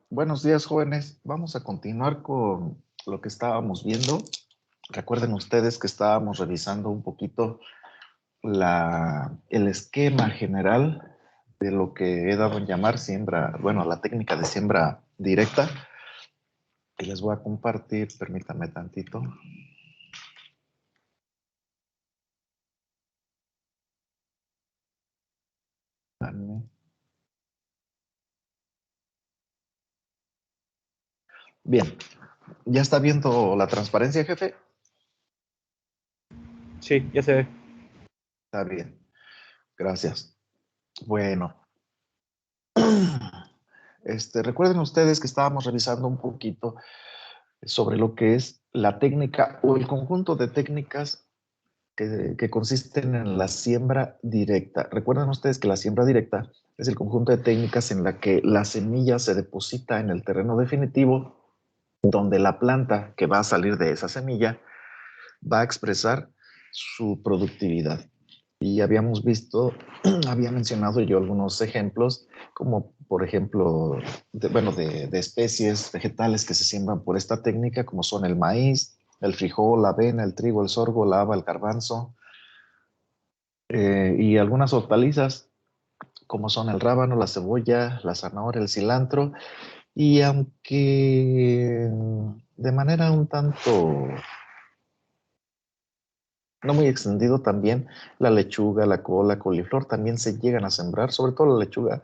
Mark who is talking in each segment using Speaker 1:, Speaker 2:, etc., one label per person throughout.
Speaker 1: Buenos días, jóvenes. Vamos a continuar con lo que estábamos viendo. Recuerden ustedes que estábamos revisando un poquito el esquema general de lo que he dado en llamar siembra, bueno, la técnica de siembra directa. Y les voy a compartir, permítanme tantito. Bien, ¿ya está viendo la transparencia, jefe?
Speaker 2: Sí, ya se ve.
Speaker 1: Está bien, gracias. Bueno, recuerden ustedes que estábamos revisando un poquito sobre lo que es la técnica o el conjunto de técnicas que consisten en la siembra directa. Recuerden ustedes que la siembra directa es el conjunto de técnicas en la que la semilla se deposita en el terreno definitivo, donde la planta que va a salir de esa semilla va a expresar su productividad. Y habíamos visto, había mencionado yo algunos ejemplos, como por ejemplo, de especies vegetales que se siembran por esta técnica, como son el maíz, el frijol, la avena, el trigo, el sorgo, la haba, el garbanzo, y algunas hortalizas, como son el rábano, la cebolla, la zanahoria, el cilantro, y aunque de manera un tanto no muy extendido también, la lechuga, la col, la coliflor también se llegan a sembrar, sobre todo la lechuga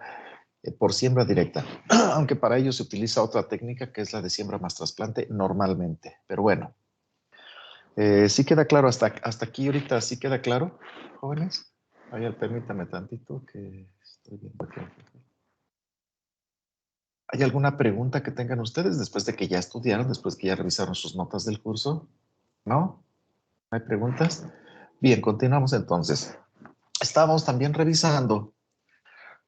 Speaker 1: por siembra directa, aunque para ello se utiliza otra técnica que es la de siembra más trasplante normalmente. Pero bueno, sí queda claro hasta aquí ahorita, sí queda claro, jóvenes. A ver, permítame tantito que estoy viendo aquí. ¿Hay alguna pregunta que tengan ustedes después de que ya estudiaron, después que ya revisaron sus notas del curso? ¿No? ¿No hay preguntas? Bien, continuamos entonces. Estábamos también revisando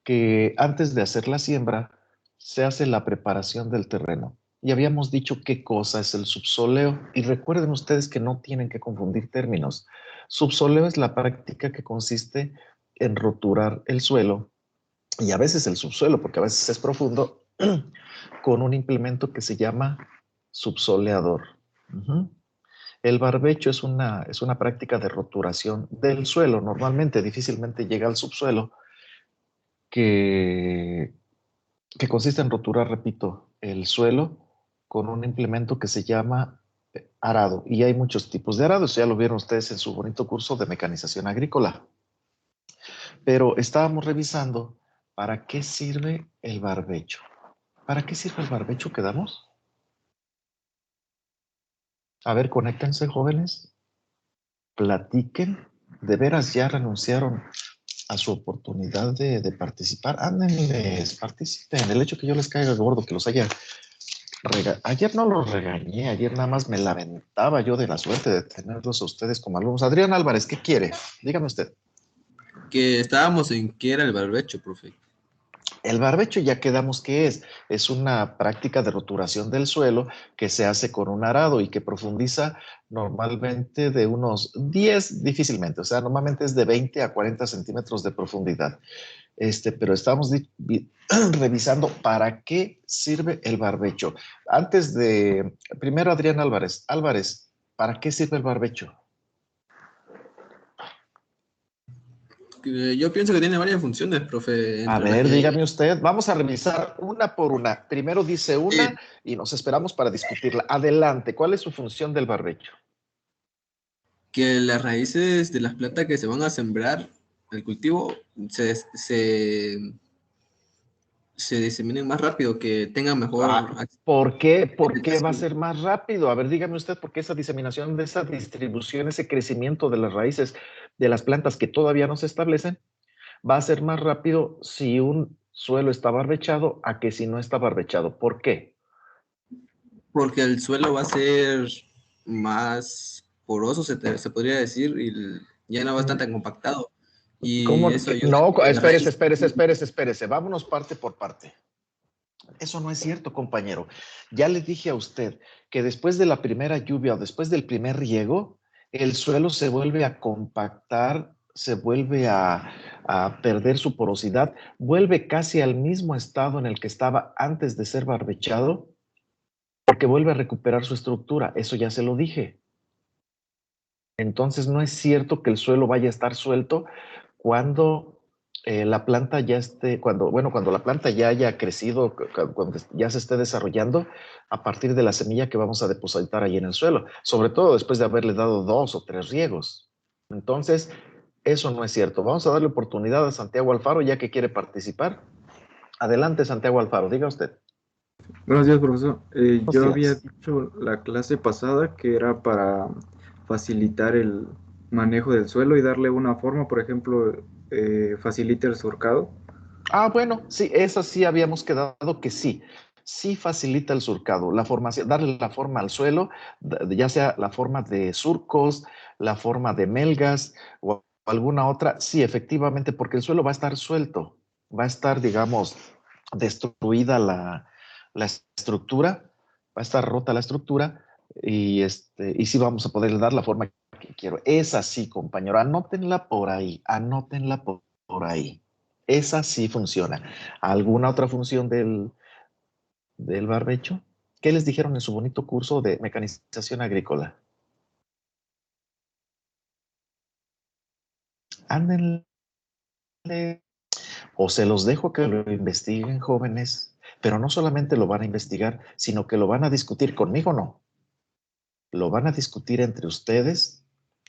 Speaker 1: que antes de hacer la siembra se hace la preparación del terreno. Y habíamos dicho qué cosa es el subsoleo. Y recuerden ustedes que no tienen que confundir términos. Subsoleo es la práctica que consiste en roturar el suelo y a veces el subsuelo, porque a veces es profundo, con un implemento que se llama subsoleador. El barbecho es una práctica de roturación del suelo. Normalmente difícilmente llega al subsuelo, que, que consiste en roturar, repito, el suelo con un implemento que se llama arado. Y hay muchos tipos de arados, ya lo vieron ustedes en su bonito curso de mecanización agrícola. Pero estábamos revisando para qué sirve el barbecho. ¿Para qué sirve el barbecho? ¿Quedamos? A ver, conéctense, jóvenes. Platiquen. ¿De veras ya renunciaron a su oportunidad de participar? Ándenles, participen. El hecho que yo les caiga gordo, que los haya ayer no los regañé, ayer nada más me lamentaba yo de la suerte de tenerlos a ustedes como alumnos. Adrián Álvarez, ¿qué quiere? Dígame usted.
Speaker 3: Que estábamos en qué era el barbecho, profe.
Speaker 1: El barbecho ya quedamos que es una práctica de roturación del suelo que se hace con un arado y que profundiza normalmente de unos 10, difícilmente, o sea, normalmente es de 20 a 40 centímetros de profundidad. Pero estamos revisando para qué sirve el barbecho. Primero Adrián Álvarez. Álvarez, ¿para qué sirve el barbecho?
Speaker 3: Yo pienso que tiene varias funciones, profe,
Speaker 1: A
Speaker 3: entre las
Speaker 1: ver,
Speaker 3: que...
Speaker 1: dígame usted. Vamos a revisar una por una. Primero dice una y nos esperamos para discutirla. Adelante, ¿cuál es su función del barbecho?
Speaker 3: Que las raíces de las plantas que se van a sembrar, el cultivo, se diseminen más rápido, que tengan mejor
Speaker 1: ¿Por qué? ¿Por qué va a
Speaker 3: penetración.
Speaker 1: ser más rápido? A ver, dígame usted, ¿por qué esa diseminación, de esa distribución, ese crecimiento de las raíces de las plantas que todavía no se establecen, va a ser más rápido si un suelo está barbechado a que si no está barbechado? ¿Por qué?
Speaker 3: Porque el suelo va a ser más poroso, se podría decir, y ya no va a estar tan compactado. Y
Speaker 1: ¿Cómo
Speaker 3: eso
Speaker 1: que?
Speaker 3: ayuda a
Speaker 1: No,
Speaker 3: que la
Speaker 1: espérese,
Speaker 3: raíz...
Speaker 1: espérese, espérese, espérese. Vámonos parte por parte. Eso no es cierto, compañero. Ya le dije a usted que después de la primera lluvia o después del primer riego, el suelo se vuelve a compactar, se vuelve a perder su porosidad, vuelve casi al mismo estado en el que estaba antes de ser barbechado, porque vuelve a recuperar su estructura. Eso ya se lo dije. Entonces no es cierto que el suelo vaya a estar suelto cuando la planta ya esté, cuando la planta ya haya crecido, cuando ya se esté desarrollando a partir de la semilla que vamos a depositar ahí en el suelo, sobre todo después de haberle dado 2 o 3 riegos. Entonces, eso no es cierto. Vamos a darle oportunidad a Santiago Alfaro ya que quiere participar. Adelante, Santiago Alfaro, diga usted.
Speaker 2: Buenos días, profesor.
Speaker 1: Buenos
Speaker 2: Yo había
Speaker 1: días.
Speaker 2: dicho la clase pasada que era para facilitar el manejo del suelo y darle una forma, por ejemplo, facilita el surcado.
Speaker 1: Ah, bueno, sí, esa sí habíamos quedado que sí. Sí facilita el surcado, la formación, darle la forma al suelo, ya sea la forma de surcos, la forma de melgas o alguna otra. Sí, efectivamente, porque el suelo va a estar suelto, va a estar, digamos, destruida la estructura, va a estar rota la estructura y sí vamos a poder dar la forma que quiero. Es así, compañero, anótenla por ahí, anótenla por ahí. Esa sí funciona. ¿Alguna otra función del barbecho? ¿Qué les dijeron en su bonito curso de mecanización agrícola? Ándenle. O se los dejo que lo investiguen, jóvenes, pero no solamente lo van a investigar, sino que lo van a discutir conmigo, no. Lo van a discutir entre ustedes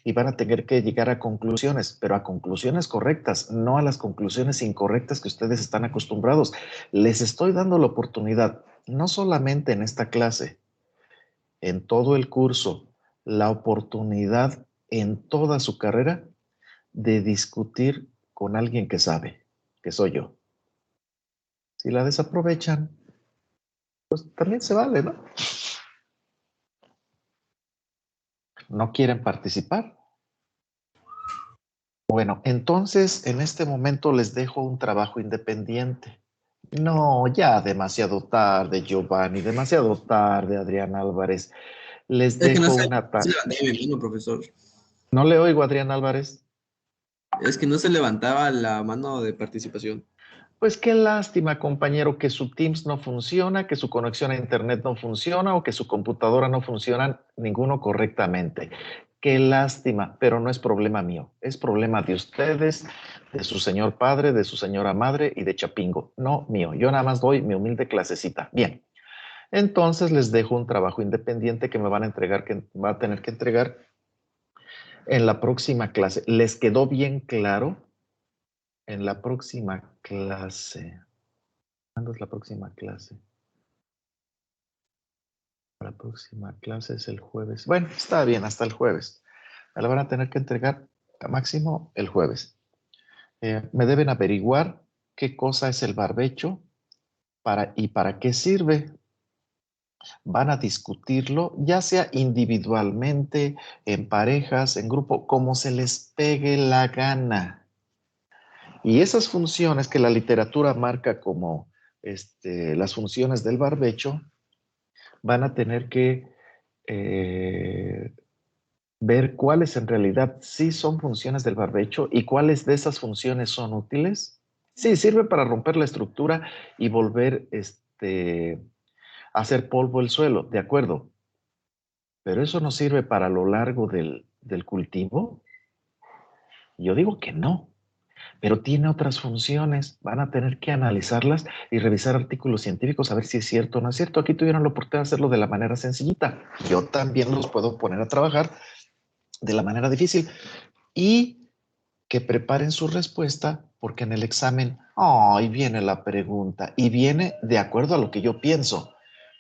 Speaker 1: y van a tener que llegar a conclusiones, pero a conclusiones correctas, no a las conclusiones incorrectas que ustedes están acostumbrados. Les estoy dando la oportunidad, no solamente en esta clase, en todo el curso, la oportunidad en toda su carrera de discutir con alguien que sabe, que soy yo. Si la desaprovechan, pues también se vale, ¿no? No quieren participar. Bueno, entonces en este momento les dejo un trabajo independiente. No, ya demasiado tarde, Giovanni, demasiado tarde, Adrián Álvarez. Les
Speaker 3: Es que no
Speaker 1: dejo
Speaker 3: se,
Speaker 1: una
Speaker 3: no se levantaba mi mano, profesor.
Speaker 1: No le oigo, Adrián Álvarez.
Speaker 3: Es que no se levantaba la mano de participación.
Speaker 1: Pues qué lástima, compañero, que su Teams no funciona, que su conexión a Internet no funciona o que su computadora no funciona ninguno correctamente. Qué lástima, pero no es problema mío. Es problema de ustedes, de su señor padre, de su señora madre y de Chapingo. No mío. Yo nada más doy mi humilde clasecita. Bien. Entonces les dejo un trabajo independiente que me van a entregar, que va a tener que entregar en la próxima clase. ¿Les quedó bien claro? En la próxima clase. ¿Cuándo es la próxima clase? La próxima clase es el jueves. Bueno, está bien, hasta el jueves. Me la van a tener que entregar a máximo el jueves. Me deben averiguar qué cosa es el barbecho y para qué sirve. Van a discutirlo, ya sea individualmente, en parejas, en grupo, como se les pegue la gana. Y esas funciones que la literatura marca como las funciones del barbecho, van a tener que ver cuáles en realidad sí son funciones del barbecho y cuáles de esas funciones son útiles. Sí, sirve para romper la estructura y volver a hacer polvo el suelo, de acuerdo. Pero eso no sirve para lo largo del cultivo. Yo digo que no, pero tiene otras funciones. Van a tener que analizarlas y revisar artículos científicos a ver si es cierto o no es cierto. Aquí tuvieron la oportunidad de hacerlo de la manera sencillita. Yo también los puedo poner a trabajar de la manera difícil y que preparen su respuesta porque en el examen, ahí viene la pregunta y viene de acuerdo a lo que yo pienso,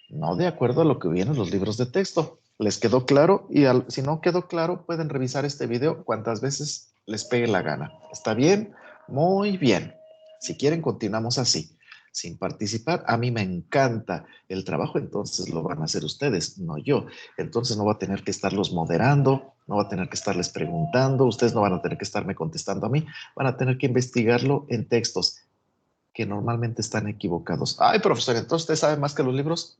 Speaker 1: no de acuerdo a lo que viene en los libros de texto. ¿Les quedó claro? Y si no quedó claro, pueden revisar este video cuantas veces les pegue la gana. ¿Está bien? Muy bien. Si quieren, continuamos así. Sin participar, a mí me encanta el trabajo, entonces lo van a hacer ustedes, no yo. Entonces no va a tener que estarlos moderando, no va a tener que estarles preguntando, ustedes no van a tener que estarme contestando a mí, van a tener que investigarlo en textos que normalmente están equivocados. Ay, profesor, entonces usted sabe más que los libros.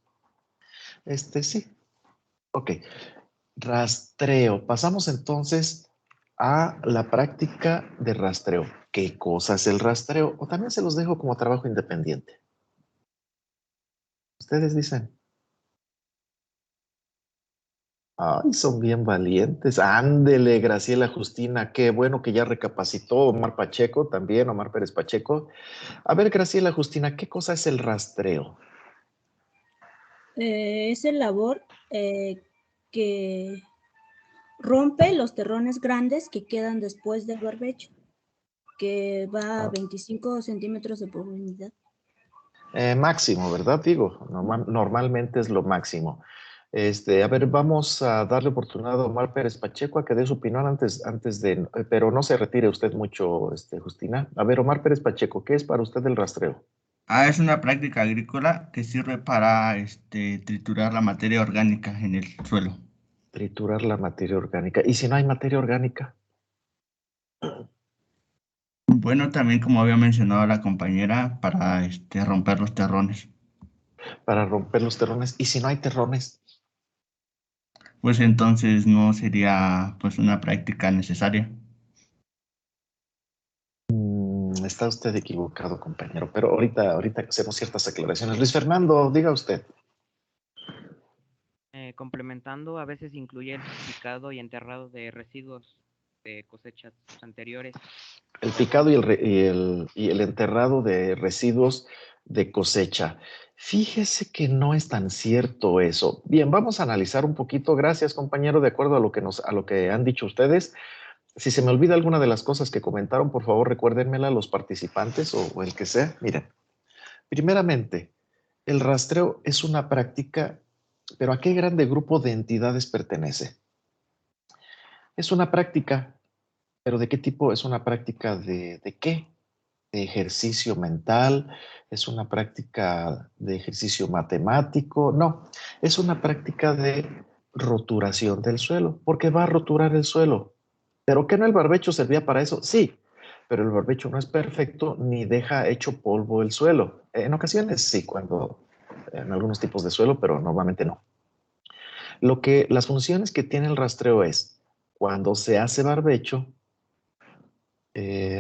Speaker 1: Sí. Ok. Rastreo. Pasamos entonces a la práctica de rastreo. ¿Qué cosa es el rastreo? O también se los dejo como trabajo independiente. Ustedes dicen. Ay, son bien valientes. Ándele, Graciela Justina. Qué bueno que ya recapacitó Omar Pacheco también, Omar Pérez Pacheco. A ver, Graciela Justina, ¿qué cosa es el rastreo?
Speaker 4: Es el labor que rompe los terrones grandes que quedan después del barbecho, que va a 25 centímetros de profundidad.
Speaker 1: Máximo, ¿verdad? Digo, normalmente es lo máximo. A ver, vamos a darle oportunidad a Omar Pérez Pacheco a que dé su opinión antes de, pero no se retire usted mucho, Justina. A ver, Omar Pérez Pacheco, ¿qué es para usted el rastreo?
Speaker 5: Es una práctica agrícola que sirve para triturar la materia orgánica en el suelo.
Speaker 1: Triturar la materia orgánica. ¿Y si no hay materia orgánica?
Speaker 5: Bueno, también como había mencionado la compañera, para romper los terrones.
Speaker 1: Para romper los terrones. ¿Y si no hay terrones?
Speaker 5: Pues entonces no sería pues una práctica necesaria.
Speaker 1: Está usted equivocado, compañero, pero ahorita hacemos ciertas aclaraciones. Luis Fernando, diga usted.
Speaker 6: Complementando, a veces incluye el picado y enterrado de residuos de cosechas anteriores.
Speaker 1: El picado y el enterrado de residuos de cosecha. Fíjese que no es tan cierto eso. Bien, vamos a analizar un poquito. Gracias, compañero, de acuerdo a lo que han dicho ustedes. Si se me olvida alguna de las cosas que comentaron, por favor, recuérdenmela los participantes o el que sea. Miren, primeramente, el rastreo es una práctica, pero ¿a qué grande grupo de entidades pertenece? Es una práctica, pero ¿de qué tipo? Es una práctica de qué? De ejercicio mental, es una práctica de ejercicio matemático, no, es una práctica de roturación del suelo, porque va a roturar el suelo. ¿Pero qué no el barbecho servía para eso? Sí, pero el barbecho no es perfecto ni deja hecho polvo el suelo. En ocasiones sí, en algunos tipos de suelo, pero normalmente no. Las funciones que tiene el rastreo es, cuando se hace barbecho,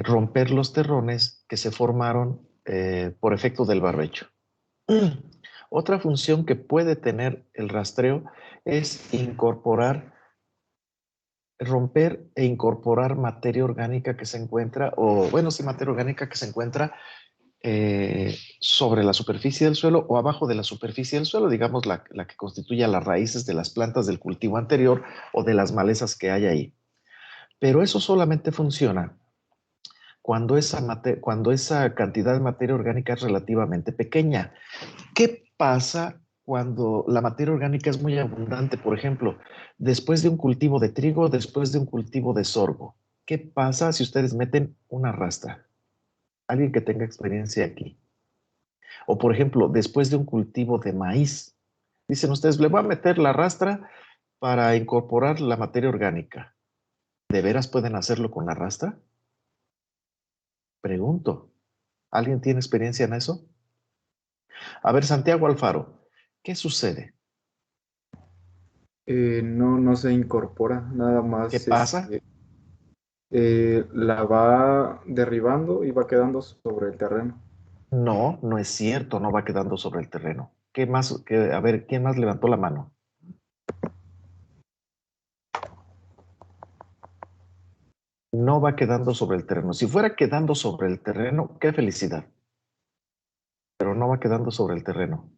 Speaker 1: romper los terrones que se formaron por efecto del barbecho. Otra función que puede tener el rastreo es romper e incorporar materia orgánica que se encuentra, materia orgánica que se encuentra sobre la superficie del suelo o abajo de la superficie del suelo, digamos la que constituye las raíces de las plantas del cultivo anterior o de las malezas que hay ahí. Pero eso solamente funciona cuando esa cantidad de materia orgánica es relativamente pequeña. ¿Qué pasa cuando la materia orgánica es muy abundante? Por ejemplo, después de un cultivo de trigo, después de un cultivo de sorgo. ¿Qué pasa si ustedes meten una rastra? Alguien que tenga experiencia aquí. O por ejemplo, después de un cultivo de maíz. Dicen ustedes, le voy a meter la rastra para incorporar la materia orgánica. ¿De veras pueden hacerlo con la rastra? Pregunto. ¿Alguien tiene experiencia en eso? A ver, Santiago Alfaro, ¿qué sucede?
Speaker 2: No se incorpora, nada
Speaker 1: ¿Qué
Speaker 2: más
Speaker 1: pasa?
Speaker 2: la va derribando y va quedando sobre el terreno.
Speaker 1: No, no es cierto, no va quedando sobre el terreno. ¿Qué más? A ver, ¿quién más levantó la mano? No va quedando sobre el terreno. Si fuera quedando sobre el terreno, qué felicidad. Pero no va quedando sobre el terreno.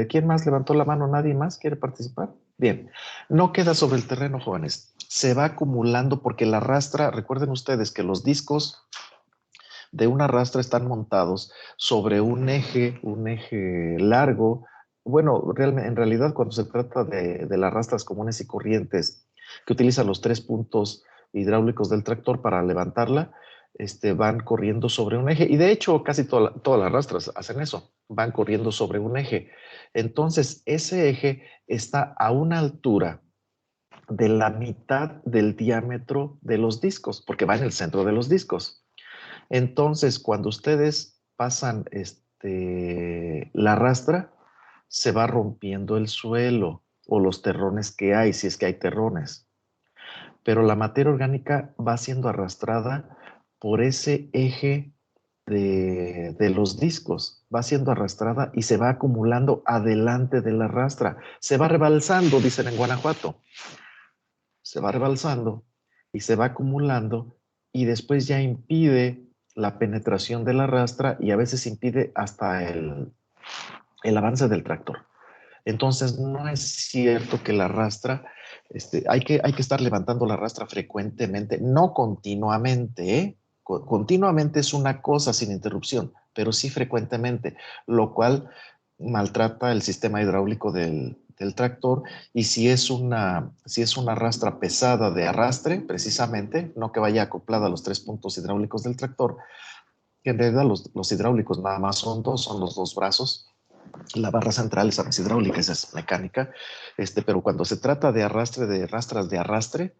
Speaker 1: ¿Quién más levantó la mano? ¿Nadie más quiere participar? Bien, no queda sobre el terreno, jóvenes. Se va acumulando porque la rastra, recuerden ustedes que los discos de una rastra están montados sobre un eje largo. Bueno, en realidad cuando se trata de las rastras comunes y corrientes que utilizan los 3 puntos hidráulicos del tractor para levantarla, van corriendo sobre un eje. Y de hecho casi todas las rastras hacen eso, van corriendo sobre un eje. Entonces ese eje está a una altura de la mitad del diámetro de los discos, porque va en el centro de los discos. Entonces, cuando ustedes pasan la rastra, se va rompiendo el suelo o los terrones que hay, si es que hay terrones. pero la materia orgánica va siendo arrastrada por ese eje de los discos, va siendo arrastrada y se va acumulando adelante de la rastra. Se va rebalsando, dicen en Guanajuato. Se va rebalsando y se va acumulando y después ya impide la penetración de la rastra y a veces impide hasta el avance del tractor. Entonces, no es cierto que la rastra, hay que estar levantando la rastra frecuentemente, no continuamente, ¿eh? Continuamente es una cosa sin interrupción, pero sí frecuentemente, lo cual maltrata el sistema hidráulico del tractor. Y si es una rastra pesada de arrastre, precisamente, no que vaya acoplada a los 3 puntos hidráulicos del tractor, que en realidad los hidráulicos nada más son dos, son los dos brazos. La barra central, esa no es hidráulica, esa es mecánica, pero cuando se trata de arrastre, de rastras de arrastre,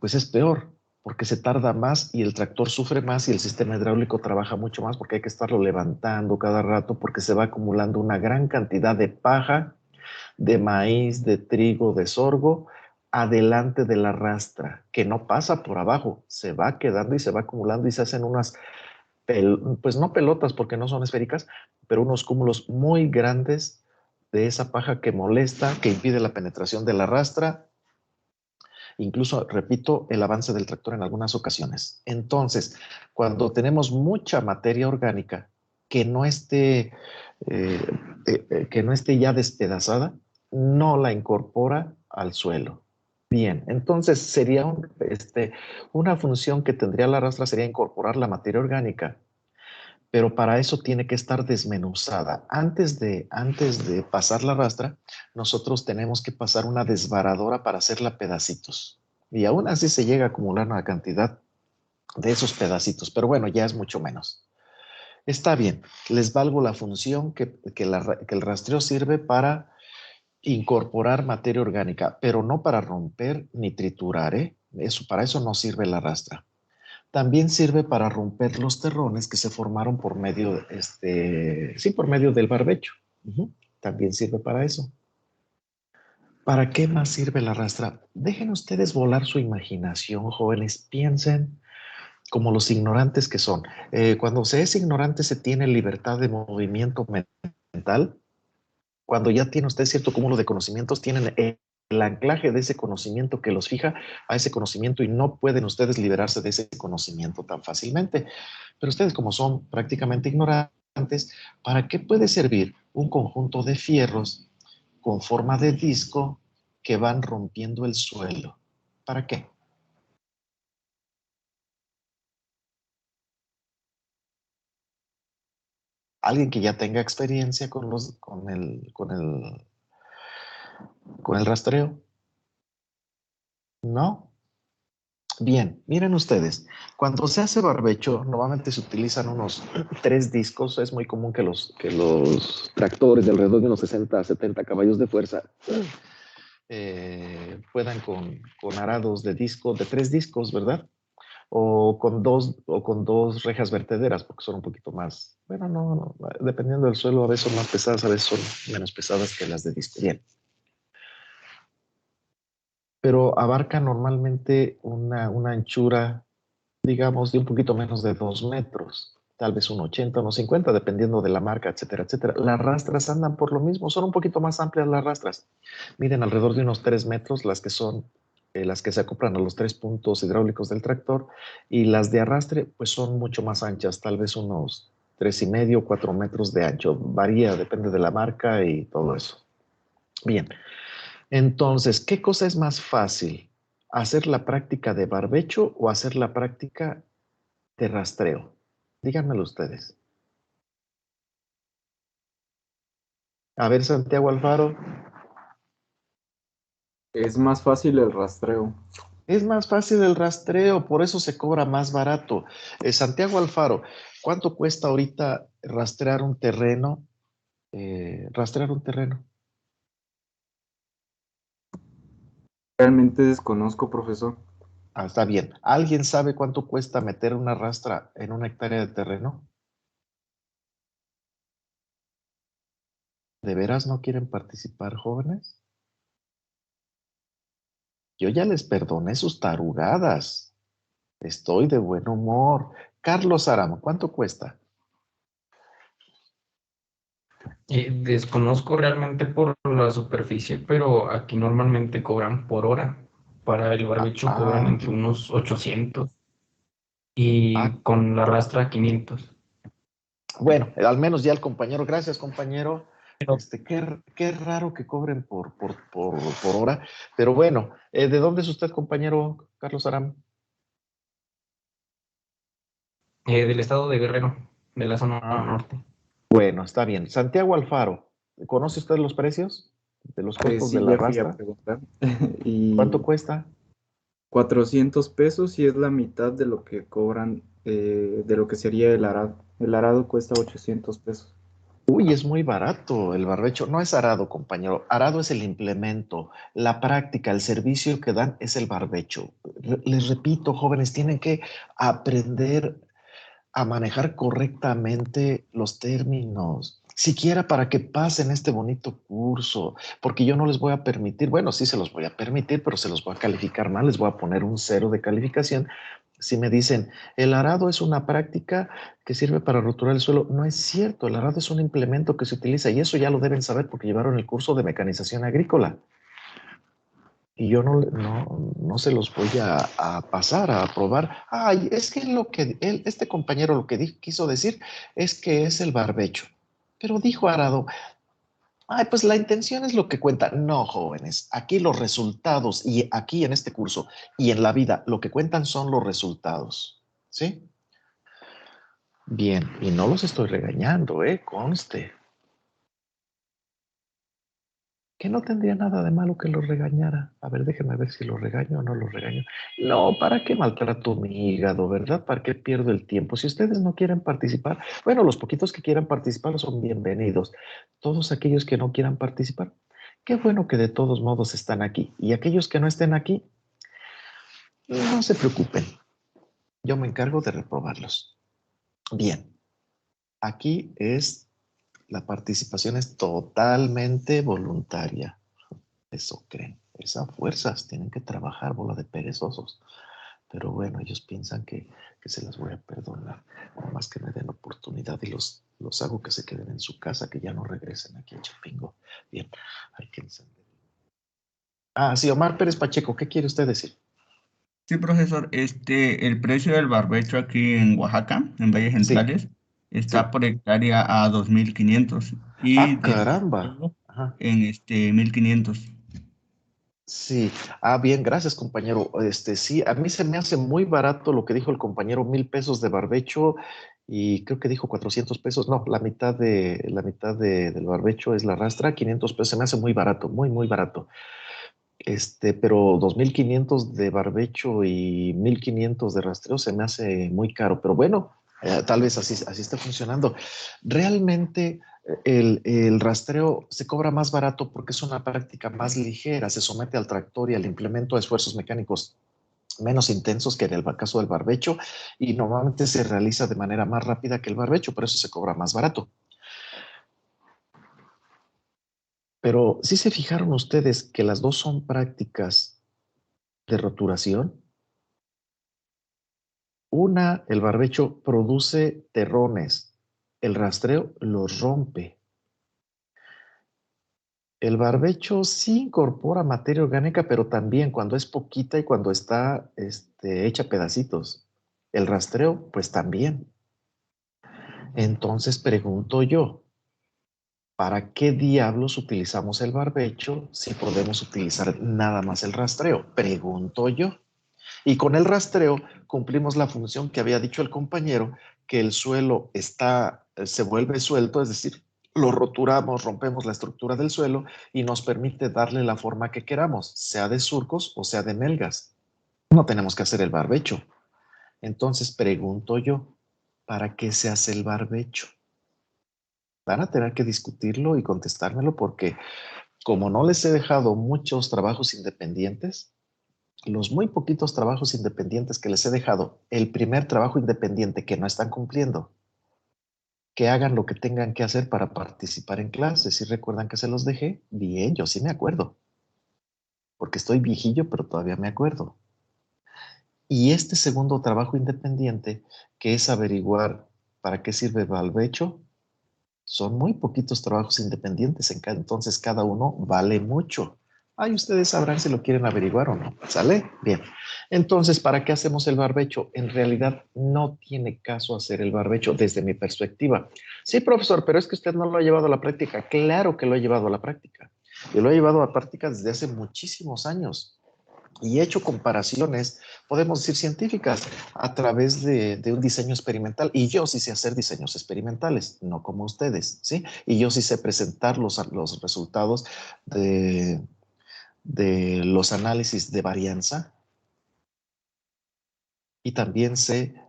Speaker 1: pues es peor, porque se tarda más y el tractor sufre más y el sistema hidráulico trabaja mucho más porque hay que estarlo levantando cada rato porque se va acumulando una gran cantidad de paja, de maíz, de trigo, de sorgo, adelante de la rastra, que no pasa por abajo, se va quedando y se va acumulando y se hacen unas pues no pelotas porque no son esféricas, pero unos cúmulos muy grandes de esa paja que molesta, que impide la penetración de la rastra, incluso, repito, el avance del tractor en algunas ocasiones. Entonces, cuando tenemos mucha materia orgánica eh, que no esté ya despedazada, no la incorpora al suelo. Bien, entonces sería una función que tendría la rastra sería incorporar la materia orgánica, pero para eso tiene que estar desmenuzada. Antes de pasar la rastra, nosotros tenemos que pasar una desbaradora para hacerla pedacitos. Y aún así se llega a acumular una cantidad de esos pedacitos, pero bueno, ya es mucho menos. Está bien, les valgo la función que el rastreo sirve para incorporar materia orgánica, pero no para romper ni triturar, ¿eh? Para eso no sirve la rastra. También sirve para romper los terrones que se formaron por medio, por medio del barbecho. También sirve para eso. ¿Para qué más sirve la rastra? Dejen ustedes volar su imaginación, jóvenes. Piensen como los ignorantes que son. Cuando se es ignorante se tiene libertad de movimiento mental. Cuando ya tiene usted cierto cúmulo de conocimientos, tienen el anclaje de ese conocimiento que los fija a ese conocimiento y no pueden ustedes liberarse de ese conocimiento tan fácilmente. Pero ustedes, como son prácticamente ignorantes, ¿para qué puede servir un conjunto de fierros con forma de disco que van rompiendo el suelo? ¿Para qué? Alguien que ya tenga experiencia con el rastreo. ¿No? Bien, miren ustedes, cuando se hace barbecho, normalmente se utilizan unos 3 discos. Es muy común que los tractores de alrededor de unos 60 a 70 caballos de fuerza puedan con arados de disco, de 3 discos, ¿verdad? O con dos rejas vertederas, porque son un poquito más, bueno, no, dependiendo del suelo, a veces son más pesadas, a veces son menos pesadas que las de disco. Bien. Pero abarca normalmente una anchura, digamos, de un poquito menos de 2 metros, tal vez 1,80, 1,50, dependiendo de la marca, etcétera, etcétera. Las rastras andan por lo mismo, son un poquito más amplias las rastras. Miden alrededor de unos 3 metros las que son, las que se acoplan a los 3 puntos hidráulicos del tractor, y las de arrastre, pues son mucho más anchas, tal vez unos 3,5, 4 metros de ancho. Varía, depende de la marca y todo eso. Bien. Entonces, ¿qué cosa es más fácil? ¿Hacer la práctica de barbecho o hacer la práctica de rastreo? Díganmelo ustedes. A ver, Santiago Alfaro.
Speaker 2: Es más fácil el rastreo.
Speaker 1: Es más fácil el rastreo, por eso se cobra más barato. Santiago Alfaro, ¿cuánto cuesta ahorita rastrear un terreno? Rastrear un terreno.
Speaker 2: Realmente desconozco, profesor.
Speaker 1: Ah, está bien. ¿Alguien sabe cuánto cuesta meter una rastra en una hectárea de terreno? ¿De veras no quieren participar, jóvenes? Yo ya les perdoné sus tarugadas. Estoy de buen humor. Carlos Aramo, ¿cuánto cuesta?
Speaker 7: Desconozco realmente por la superficie, pero aquí normalmente cobran por hora. Para el barbecho cobran
Speaker 1: Ah,
Speaker 7: entre unos 800 y
Speaker 1: ah,
Speaker 7: con la rastra 500.
Speaker 1: bueno, al menos ya el compañero, gracias compañero. Qué raro que cobren por hora, pero bueno, ¿de dónde es usted, compañero Carlos Aram?
Speaker 7: Del estado de Guerrero, de la zona norte.
Speaker 1: Bueno, está bien. Santiago Alfaro, ¿conoce usted los precios de los costos de
Speaker 2: Sí,
Speaker 1: la
Speaker 2: ya fui a
Speaker 1: rastra?
Speaker 2: preguntar.
Speaker 1: ¿Cuánto
Speaker 2: Y
Speaker 1: cuesta?
Speaker 2: 400 pesos y es la mitad de lo que cobran, de lo que sería el arado. El arado cuesta 800 pesos.
Speaker 1: Uy, es muy barato el barbecho. No es arado, compañero. Arado es el implemento. La práctica, el servicio que dan es el barbecho. Les repito, jóvenes, tienen que aprender a manejar correctamente los términos, siquiera para que pasen este bonito curso, porque yo no les voy a permitir, bueno, sí se los voy a permitir, pero se los voy a calificar mal, les voy a poner un 0 de calificación. Si me dicen, el arado es una práctica que sirve para roturar el suelo, no es cierto, el arado es un implemento que se utiliza y eso ya lo deben saber porque llevaron el curso de mecanización agrícola. Y yo no se los voy a pasar, a aprobar. Ay, es que este compañero lo que quiso decir es que es el barbecho. Pero dijo Arado, ay, pues la intención es lo que cuenta. No, jóvenes, aquí los resultados, y aquí en este curso y en la vida, lo que cuentan son los resultados. ¿Sí? Bien, y no los estoy regañando, conste. Que no tendría nada de malo que lo regañara. A ver, déjeme ver si lo regaño o no lo regaño. No, ¿para qué maltrato mi hígado, verdad? ¿Para qué pierdo el tiempo? Si ustedes no quieren participar, bueno, los poquitos que quieran participar son bienvenidos. Todos aquellos que no quieran participar, qué bueno que de todos modos están aquí. Y aquellos que no estén aquí, no se preocupen. Yo me encargo de reprobarlos. Bien, aquí la participación es totalmente voluntaria. Eso creen. Es a fuerzas, tienen que trabajar, bola de perezosos. Pero bueno, ellos piensan que se las voy a perdonar. Nada más que me den oportunidad y los hago que se queden en su casa, que ya no regresen aquí a Chapingo. Bien, hay que encender. Ah, sí, Omar Pérez Pacheco, ¿qué quiere usted decir?
Speaker 5: Sí, profesor, el precio del barbecho aquí en Oaxaca, en Valles
Speaker 1: Sí,
Speaker 5: Centrales, está
Speaker 1: sí.
Speaker 5: por hectárea a 2.500 y
Speaker 1: Ah,
Speaker 5: del
Speaker 1: caramba.
Speaker 5: suelo
Speaker 1: Ajá.
Speaker 5: en 1.500.
Speaker 1: Sí, bien, gracias, compañero. Sí, a mí se me hace muy barato lo que dijo el compañero, 1,000 pesos de barbecho y creo que dijo 400 pesos. No, del barbecho es la rastra, 500 pesos. Se me hace muy barato, muy, muy barato. Pero 2,500 de barbecho y 1,500 de rastreo se me hace muy caro. Pero bueno, tal vez así está funcionando. Realmente el rastreo se cobra más barato porque es una práctica más ligera, se somete al tractor y al implemento de esfuerzos mecánicos menos intensos que en el caso del barbecho y normalmente se realiza de manera más rápida que el barbecho, por eso se cobra más barato. Pero ¿sí se fijaron ustedes que las dos son prácticas de roturación? Una, el barbecho produce terrones, el rastreo los rompe. El barbecho sí incorpora materia orgánica, pero también cuando es poquita y cuando está hecha a pedacitos. El rastreo, pues también. Entonces pregunto yo, ¿para qué diablos utilizamos el barbecho si podemos utilizar nada más el rastreo? Pregunto yo. Y con el rastreo cumplimos la función que había dicho el compañero, que el suelo se vuelve suelto, es decir, lo roturamos, rompemos la estructura del suelo y nos permite darle la forma que queramos, sea de surcos o sea de melgas. No tenemos que hacer el barbecho. Entonces pregunto yo, ¿para qué se hace el barbecho? Van a tener que discutirlo y contestármelo porque como no les he dejado muchos trabajos independientes, los muy poquitos trabajos independientes que les he dejado, el primer trabajo independiente que no están cumpliendo, que hagan lo que tengan que hacer para participar en clases. Si recuerdan que se los dejé, bien, yo sí me acuerdo. porque estoy viejillo, pero todavía me acuerdo. Y este segundo trabajo independiente, que es averiguar para qué sirve el barbecho, son muy poquitos trabajos independientes, entonces cada uno vale mucho. Ahí ustedes sabrán si lo quieren averiguar o no. ¿Sale? Bien. Entonces, ¿para qué hacemos el barbecho? En realidad no tiene caso hacer el barbecho desde mi perspectiva. Sí, profesor, pero es que usted no lo ha llevado a la práctica. Claro que lo he llevado a la práctica. Yo lo he llevado a la práctica desde hace muchísimos años. Y he hecho comparaciones, podemos decir científicas, a través de un diseño experimental. Y yo sí sé hacer diseños experimentales, no como ustedes, ¿sí? Y yo sí sé presentar los resultados de los análisis de varianza. Y también sé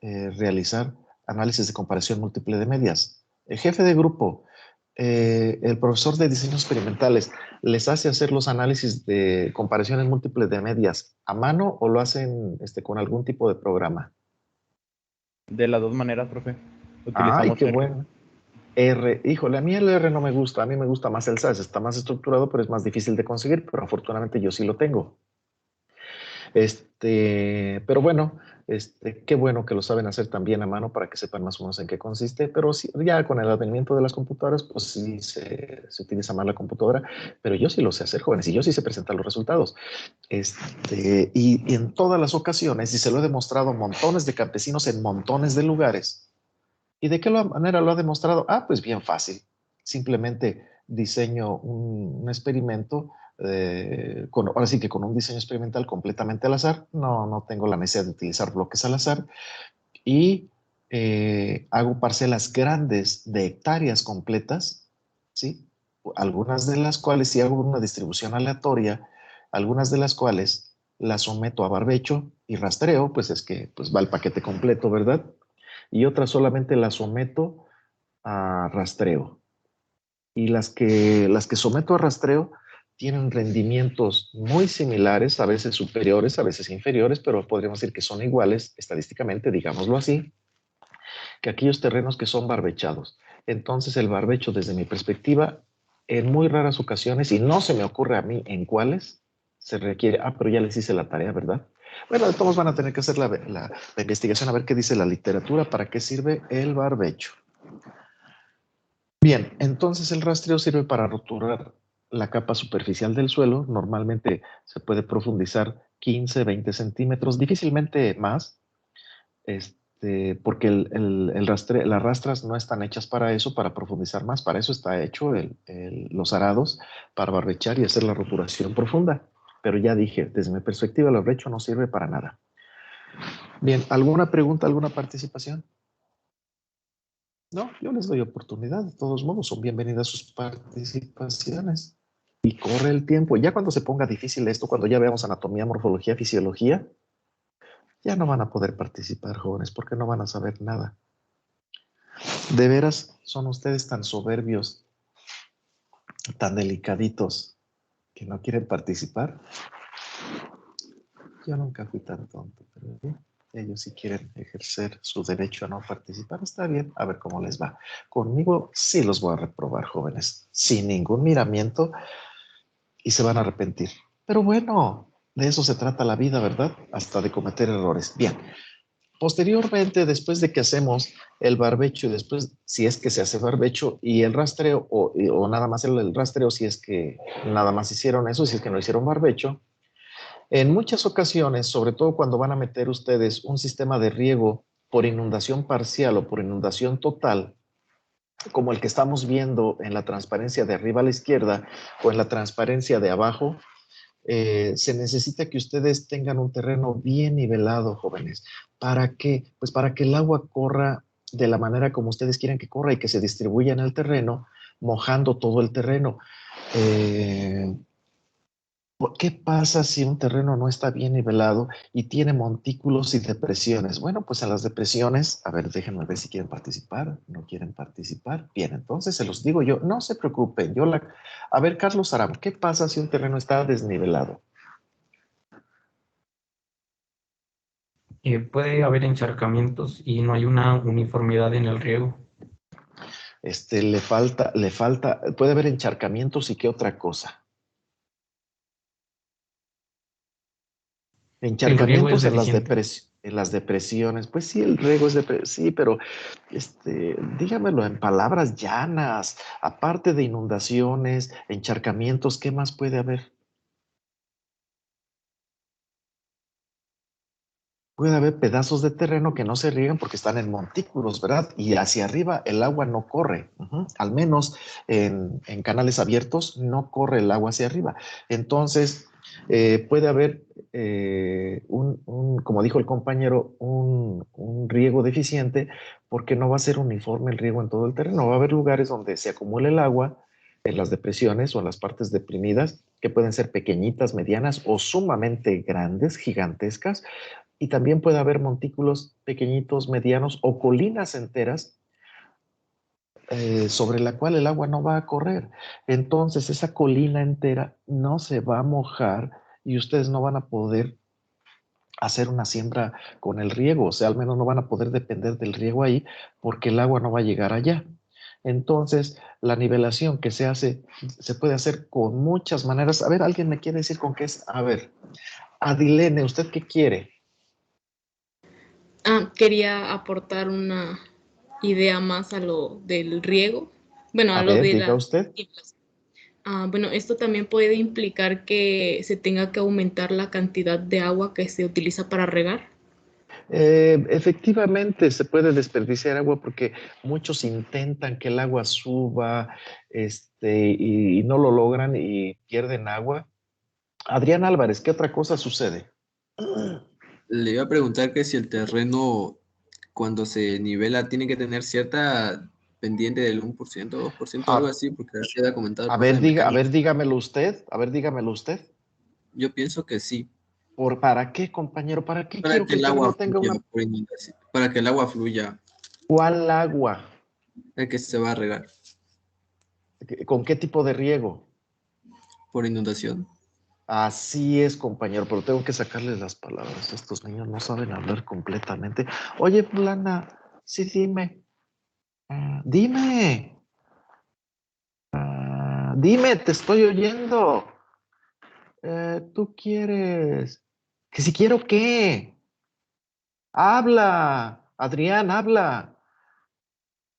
Speaker 1: realizar análisis de comparación múltiple de medias. El jefe de grupo, el profesor de diseños experimentales, ¿les hace hacer los análisis de comparaciones múltiples de medias a mano o lo hacen con algún tipo de programa?
Speaker 8: De las dos maneras, profe.
Speaker 1: Ay,
Speaker 8: Utilizamos
Speaker 1: qué
Speaker 8: R.
Speaker 1: bueno. R, híjole, a mí el R no me gusta, a mí me gusta más el SAS, está más estructurado, pero es más difícil de conseguir, pero afortunadamente yo sí lo tengo. Pero bueno, qué bueno que lo saben hacer también a mano para que sepan más o menos en qué consiste, pero sí, ya con el advenimiento de las computadoras, pues sí se utiliza más la computadora, pero yo sí lo sé hacer, jóvenes, y yo sí sé presentar los resultados. Y en todas las ocasiones, y se lo he demostrado a montones de campesinos en montones de lugares. ¿Y de qué manera lo ha demostrado? Ah, pues bien fácil. Simplemente diseño un experimento, ahora sí que con un diseño experimental completamente al azar. No tengo la necesidad de utilizar bloques al azar. Y hago parcelas grandes de hectáreas completas, ¿sí? Algunas de las cuales, si hago una distribución aleatoria, algunas de las cuales las someto a barbecho y rastreo, pues es que pues va el paquete completo, ¿verdad? Y otras solamente las someto a rastreo. Y las que someto a rastreo tienen rendimientos muy similares, a veces superiores, a veces inferiores, pero podríamos decir que son iguales estadísticamente, digámoslo así, que aquellos terrenos que son barbechados. Entonces el barbecho, desde mi perspectiva, en muy raras ocasiones, y no se me ocurre a mí en cuáles, se requiere, pero ya les hice la tarea, ¿verdad? Bueno, de todos van a tener que hacer la investigación a ver qué dice la literatura, para qué sirve el barbecho. Bien, entonces el rastreo sirve para roturar la capa superficial del suelo. Normalmente se puede profundizar 15, 20 centímetros, difícilmente más, porque las rastras no están hechas para eso, para profundizar más. Para eso está hecho los arados, para barbechar y hacer la roturación profunda. Pero ya dije, desde mi perspectiva, el barbecho no sirve para nada. Bien, ¿alguna pregunta, alguna participación? No, yo les doy oportunidad. De todos modos, son bienvenidas sus participaciones. Y corre el tiempo. Ya cuando se ponga difícil esto, cuando ya veamos anatomía, morfología, fisiología, ya no van a poder participar, jóvenes, porque no van a saber nada. De veras, son ustedes tan soberbios, tan delicaditos, que no quieren participar. Yo nunca fui tan tonto, pero bien, ellos sí quieren ejercer su derecho a no participar. Está bien, a ver cómo les va. Conmigo sí los voy a reprobar, jóvenes, sin ningún miramiento, y se van a arrepentir. Pero bueno, de eso se trata la vida, ¿verdad? Hasta de cometer errores. Bien. Posteriormente, después de que hacemos el barbecho, y después, si es que se hace barbecho y el rastreo, o nada más el rastreo, si es que nada más hicieron eso, si es que no hicieron barbecho, en muchas ocasiones, sobre todo cuando van a meter ustedes un sistema de riego por inundación parcial o por inundación total, como el que estamos viendo en la transparencia de arriba a la izquierda o en la transparencia de abajo, se necesita que ustedes tengan un terreno bien nivelado, jóvenes. ¿Para qué? Pues para que el agua corra de la manera como ustedes quieren que corra y que se distribuya en el terreno, mojando todo el terreno. ¿Qué pasa si un terreno no está bien nivelado y tiene montículos y depresiones? Bueno, pues en las depresiones, a ver, déjenme ver si quieren participar. ¿No quieren participar? Bien, entonces se los digo yo, no se preocupen. A ver, Carlos Aram, ¿qué pasa si un terreno está desnivelado?
Speaker 7: Puede haber encharcamientos y no hay una uniformidad en el riego.
Speaker 1: Le falta, puede haber encharcamientos y qué otra cosa. Encharcamientos
Speaker 7: es
Speaker 1: en
Speaker 7: deficiente.
Speaker 1: las depresiones. Pues sí, el riego es sí, pero dígamelo en palabras llanas. Aparte de inundaciones, encharcamientos, ¿qué más puede haber? Puede haber pedazos de terreno que no se riegan porque están en montículos, ¿verdad? Y hacia arriba el agua no corre. Al menos en canales abiertos no corre el agua hacia arriba. Entonces, puede haber, como dijo el compañero, un riego deficiente porque no va a ser uniforme el riego en todo el terreno. Va a haber lugares donde se acumula el agua en las depresiones o en las partes deprimidas, que pueden ser pequeñitas, medianas o sumamente grandes, gigantescas, y también puede haber montículos pequeñitos, medianos o colinas enteras sobre la cual el agua no va a correr. Entonces esa colina entera no se va a mojar y ustedes no van a poder hacer una siembra con el riego, o sea, al menos no van a poder depender del riego ahí porque el agua no va a llegar allá. Entonces, la nivelación que se hace, se puede hacer con muchas maneras. A ver, ¿alguien me quiere decir con qué es? A ver, Adilene, ¿usted qué quiere?
Speaker 9: Quería aportar una idea más a lo del riego. Bueno, a
Speaker 1: A
Speaker 9: lo
Speaker 1: ver,
Speaker 9: de
Speaker 1: diga
Speaker 9: la
Speaker 1: usted.
Speaker 9: bueno, esto también puede implicar que se tenga que aumentar la cantidad de agua que se utiliza para regar.
Speaker 1: Efectivamente, se puede desperdiciar agua porque muchos intentan que el agua suba, y no lo logran y pierden agua. Adrián Álvarez, ¿qué otra cosa sucede?
Speaker 3: Le iba a preguntar que si el terreno, cuando se nivela, tiene que tener cierta pendiente del 1%, 2%, algo
Speaker 1: A,
Speaker 3: así, porque así había comentado el profe de
Speaker 1: a
Speaker 3: mecánica.
Speaker 1: ver, dígamelo usted, a ver, dígamelo usted.
Speaker 3: Yo pienso que sí,
Speaker 1: ¿Para qué, compañero? ¿Para qué
Speaker 3: para
Speaker 1: quiero que
Speaker 3: que
Speaker 1: el
Speaker 3: el agua
Speaker 1: terreno tenga
Speaker 3: fluya
Speaker 1: una...
Speaker 3: por inundación, para que el agua fluya,
Speaker 1: ¿Cuál agua?
Speaker 3: el que se va a regar
Speaker 1: ¿Con qué tipo de riego?
Speaker 3: por inundación.
Speaker 1: Así es, compañero, pero tengo que sacarles las palabras. Estos niños no saben hablar completamente. Oye, fulana, sí, dime. Dime. Dime, te estoy oyendo. ¿Tú quieres? ¿Que si quiero qué? Habla. Adrián, habla.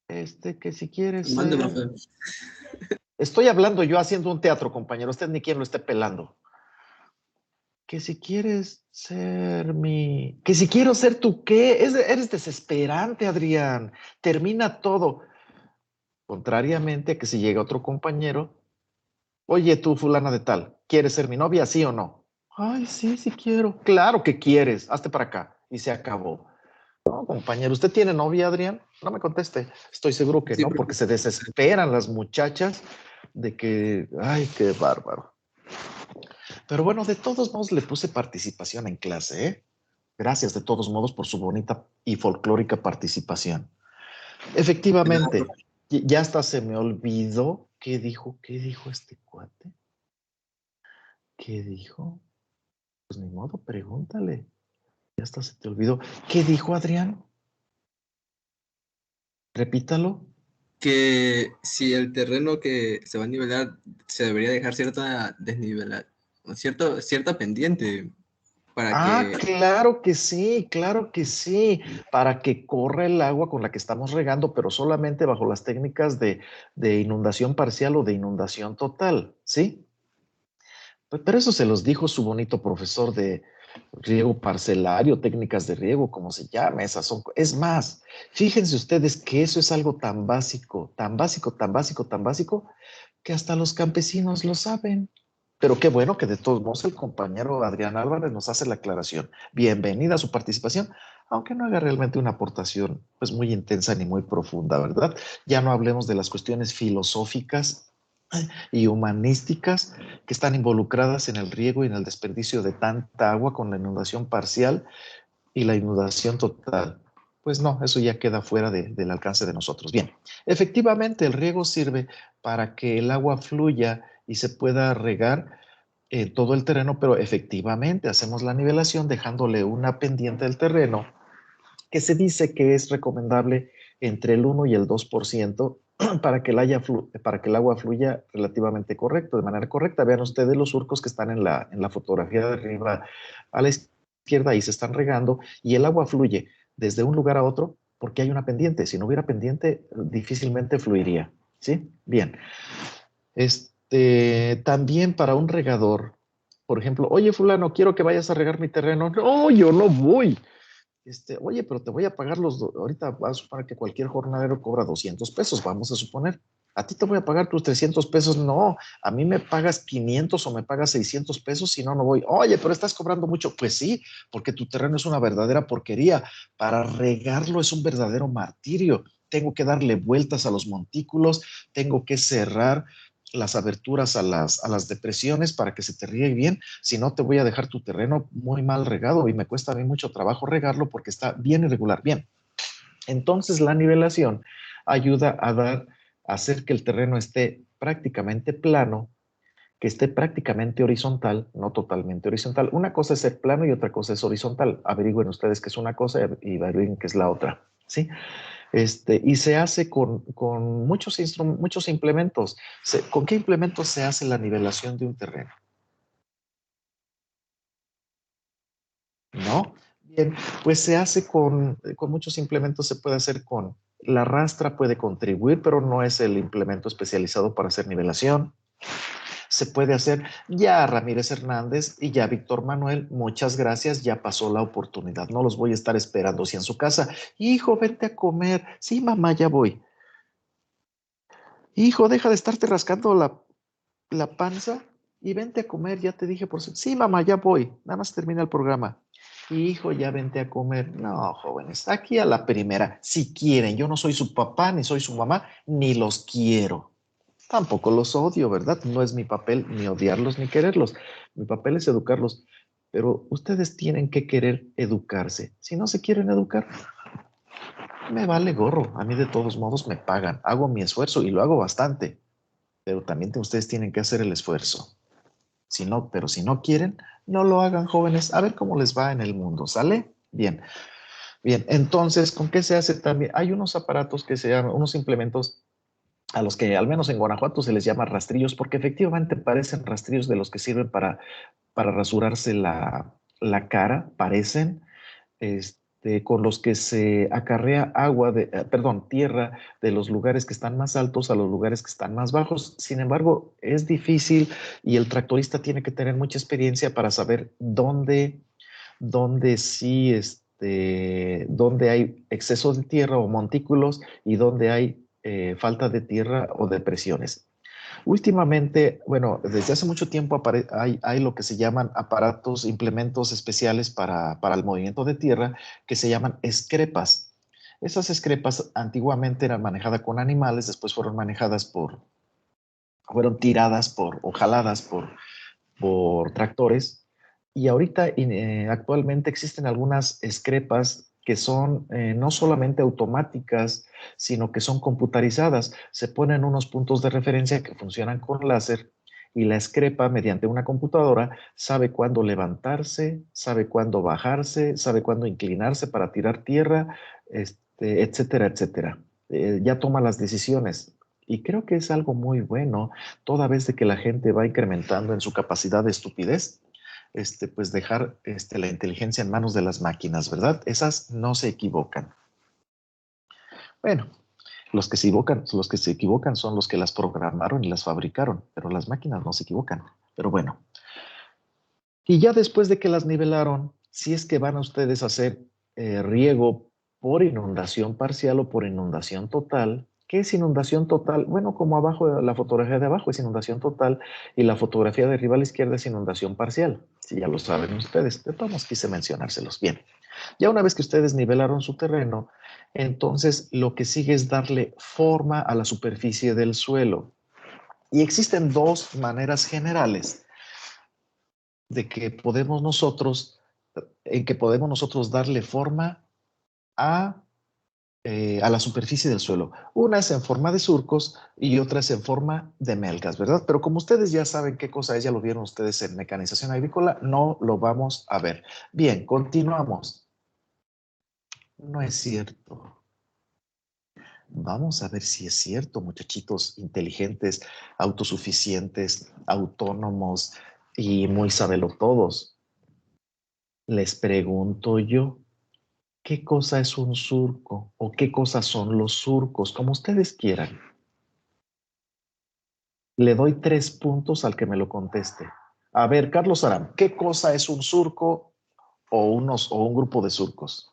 Speaker 1: Que si quieres
Speaker 3: Mande,
Speaker 1: ser...
Speaker 3: profe.
Speaker 1: Estoy hablando yo haciendo un teatro, compañero. Usted ni quien lo esté pelando. Que si quieres ser mi... Que si quiero ser tu qué. Eres desesperante, Adrián. Termina todo. Contrariamente a que si llega otro compañero, oye tú, fulana de tal, ¿quieres ser mi novia, sí o no? Ay, sí, sí quiero. Claro que quieres. Hazte para acá. Y se acabó. No, compañero, ¿usted tiene novia, Adrián? No me conteste. Estoy seguro que
Speaker 3: Sí,
Speaker 1: no,
Speaker 3: profe.
Speaker 1: porque se desesperan las muchachas de que, ay, qué bárbaro. Pero bueno, de todos modos le puse participación en clase, ¿eh? Gracias de todos modos por su bonita y folclórica participación. Efectivamente, ya hasta se me olvidó qué dijo este cuate. ¿Qué dijo? Pues ni modo, pregúntale. Ya hasta se te olvidó. ¿Qué dijo Adrián? Repítalo.
Speaker 3: Que si el terreno que se va a nivelar, se debería dejar cierta desnivelar, cierta pendiente para
Speaker 1: Ah,
Speaker 3: que
Speaker 1: claro que sí, para que corra el agua con la que estamos regando, pero solamente bajo las técnicas de inundación parcial o de inundación total, ¿sí? Pero eso se los dijo su bonito profesor de riego parcelario, técnicas de riego, como se llama, esas son. Es más, fíjense ustedes que eso es algo tan básico, tan básico, tan básico, tan básico, que hasta los campesinos lo saben. Pero qué bueno que de todos modos el compañero Adrián Álvarez nos hace la aclaración. Bienvenida a su participación, aunque no haga realmente una aportación pues muy intensa ni muy profunda, ¿verdad? Ya no hablemos de las cuestiones filosóficas y humanísticas que están involucradas en el riego y en el desperdicio de tanta agua con la inundación parcial y la inundación total. Pues no, eso ya queda fuera del alcance de nosotros. Bien, efectivamente el riego sirve para que el agua fluya y se pueda regar todo el terreno, pero efectivamente hacemos la nivelación dejándole una pendiente del terreno que se dice que es recomendable entre el 1 y el 2% para que para que el agua fluya relativamente correcto, de manera correcta. Vean ustedes los surcos que están en la fotografía de arriba a la izquierda. izquierda, ahí se están regando y el agua fluye desde un lugar a otro porque hay una pendiente. Si no hubiera pendiente, difícilmente fluiría. ¿Sí? Bien. También para un regador, por ejemplo, oye, fulano, quiero que vayas a regar mi terreno. No, yo no voy. Oye, pero te voy a pagar ahorita vas a suponer que cualquier jornalero cobra 200 pesos, vamos a suponer. A ti te voy a pagar tus 300 pesos. No, a mí me pagas 500 o me pagas 600 pesos, si no, no voy. Oye, pero estás cobrando mucho. Pues sí, porque tu terreno es una verdadera porquería. Para regarlo es un verdadero martirio. Tengo que darle vueltas a los montículos, tengo que cerrar las aberturas a las depresiones para que se te riegue bien. Si no, te voy a dejar tu terreno muy mal regado y me cuesta a mí mucho trabajo regarlo porque está bien irregular. Bien, entonces la nivelación ayuda a hacer que el terreno esté prácticamente plano, que esté prácticamente horizontal, no totalmente horizontal. Una cosa es ser plano y otra cosa es horizontal. Averigüen ustedes qué es una cosa y averigüen qué es la otra, ¿sí? Y se hace con muchos implementos. ¿Con qué implementos se hace la nivelación de un terreno? ¿No? Bien, pues se hace con muchos implementos, se puede hacer con la rastra, puede contribuir, pero no es el implemento especializado para hacer nivelación. Se puede hacer ya Ramírez Hernández y ya Víctor Manuel, muchas gracias, ya pasó la oportunidad, no los voy a estar esperando. Si en su casa, hijo, vente a comer, sí, mamá, ya voy. Hijo, deja de estarte rascando la panza y vente a comer, ya te dije sí, mamá, ya voy, nada más termina el programa. Hijo, ya vente a comer. No, jóvenes, aquí a la primera, si quieren, yo no soy su papá, ni soy su mamá, ni los quiero. Tampoco los odio, ¿verdad? No es mi papel ni odiarlos ni quererlos. Mi papel es educarlos, pero ustedes tienen que querer educarse. Si no se quieren educar, me vale gorro. A mí de todos modos me pagan. Hago mi esfuerzo y lo hago bastante, pero también ustedes tienen que hacer el esfuerzo. Pero si no quieren, no lo hagan, jóvenes. A ver cómo les va en el mundo, ¿sale? Bien. Bien, entonces, ¿con qué se hace también? Hay unos aparatos que se llaman, unos implementos a los que al menos en Guanajuato se les llama rastrillos, porque efectivamente parecen rastrillos de los que sirven para rasurarse la cara, parecen, con los que se acarrea tierra de los lugares que están más altos a los lugares que están más bajos. Sin embargo, es difícil y el tractorista tiene que tener mucha experiencia para saber dónde sí, dónde hay exceso de tierra o montículos y dónde hay falta de tierra o depresiones. Últimamente, bueno, desde hace mucho tiempo hay lo que se llaman aparatos, implementos especiales para el movimiento de tierra que se llaman escrepas. Esas escrepas antiguamente eran manejadas con animales, después fueron tiradas o jaladas por tractores. Y ahorita actualmente existen algunas escrepas que son no solamente automáticas, sino que son computarizadas. Se ponen unos puntos de referencia que funcionan con láser y la escrepa, mediante una computadora, sabe cuándo levantarse, sabe cuándo bajarse, sabe cuándo inclinarse para tirar tierra, etcétera, etcétera. Ya toma las decisiones. Y creo que es algo muy bueno, toda vez de que la gente va incrementando en su capacidad de estupidez, pues dejar la inteligencia en manos de las máquinas, ¿verdad? Esas no se equivocan. Bueno, los que se equivocan son los que las programaron y las fabricaron, pero las máquinas no se equivocan. Pero bueno. Y ya después de que las nivelaron, si es que van a ustedes a hacer riego por inundación parcial o por inundación total. ¿Qué es inundación total? Bueno, como abajo, la fotografía de abajo es inundación total y la fotografía de arriba a la izquierda es inundación parcial. Si ya lo saben ustedes, de todos modos quise mencionárselos. Bien, ya una vez que ustedes nivelaron su terreno, entonces lo que sigue es darle forma a la superficie del suelo. Y existen dos maneras generales en que podemos nosotros darle forma a la superficie del suelo. Una es en forma de surcos y otra es en forma de melgas, ¿verdad? Pero como ustedes ya saben qué cosa es, ya lo vieron ustedes en mecanización agrícola, no lo vamos a ver. Bien, continuamos. No es cierto. Vamos a ver si es cierto, muchachitos inteligentes, autosuficientes, autónomos y muy sabelotodos. Les pregunto yo, ¿qué cosa es un surco? ¿O qué cosas son los surcos? Como ustedes quieran. Le doy 3 puntos al que me lo conteste. A ver, Carlos Aram, ¿qué cosa es un surco o un grupo de surcos?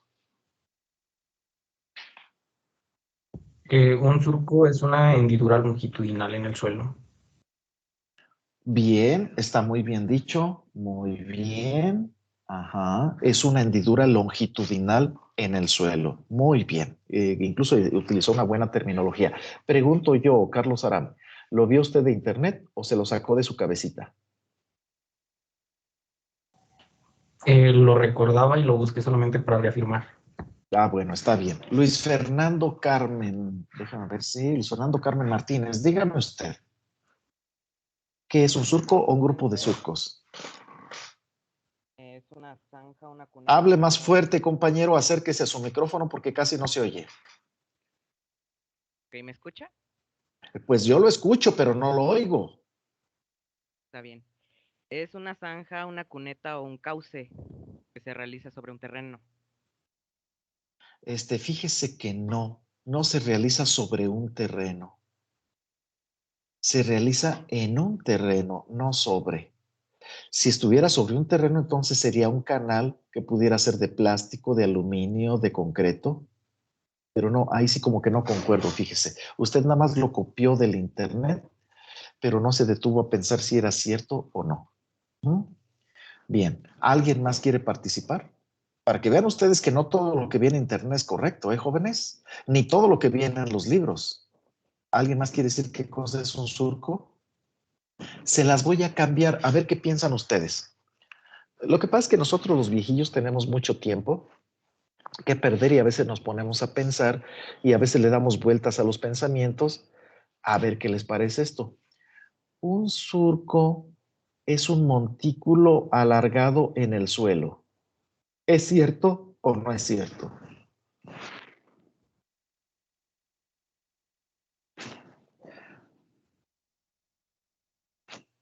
Speaker 7: Un surco es una hendidura longitudinal en el suelo.
Speaker 1: Bien, está muy bien dicho. Muy bien. Ajá. Es una hendidura longitudinal en el suelo. Muy bien. Incluso utilizó una buena terminología. Pregunto yo, Carlos Aram, ¿lo vio usted de internet o se lo sacó de su cabecita?
Speaker 7: Lo recordaba y lo busqué solamente para reafirmar.
Speaker 1: Ah, bueno, está bien. Luis Fernando Carmen, déjame ver, sí, Luis Fernando Carmen Martínez, dígame usted, ¿qué es un surco o un grupo de surcos?
Speaker 6: Es una zanja, una cuneta.
Speaker 1: Hable más fuerte, compañero, acérquese a su micrófono porque casi no se oye.
Speaker 6: ¿Ok, me escucha?
Speaker 1: Pues yo lo escucho, pero no lo oigo.
Speaker 6: Está bien. Es una zanja, una cuneta o un cauce que se realiza sobre un terreno.
Speaker 1: Fíjese que no se realiza sobre un terreno. Se realiza en un terreno, no sobre. Si estuviera sobre un terreno, entonces sería un canal que pudiera ser de plástico, de aluminio, de concreto. Pero no, ahí sí como que no concuerdo, fíjese. Usted nada más lo copió del internet, pero no se detuvo a pensar si era cierto o no. ¿Mm? Bien, ¿alguien más quiere participar? Para que vean ustedes que no todo lo que viene en internet es correcto, ¿eh, jóvenes? Ni todo lo que viene en los libros. ¿Alguien más quiere decir qué cosa es un surco? Se las voy a cambiar, a ver qué piensan ustedes. Lo que pasa es que nosotros los viejillos tenemos mucho tiempo que perder y a veces nos ponemos a pensar y a veces le damos vueltas a los pensamientos. A ver qué les parece esto. Un surco es un montículo alargado en el suelo. ¿Es cierto o no es cierto?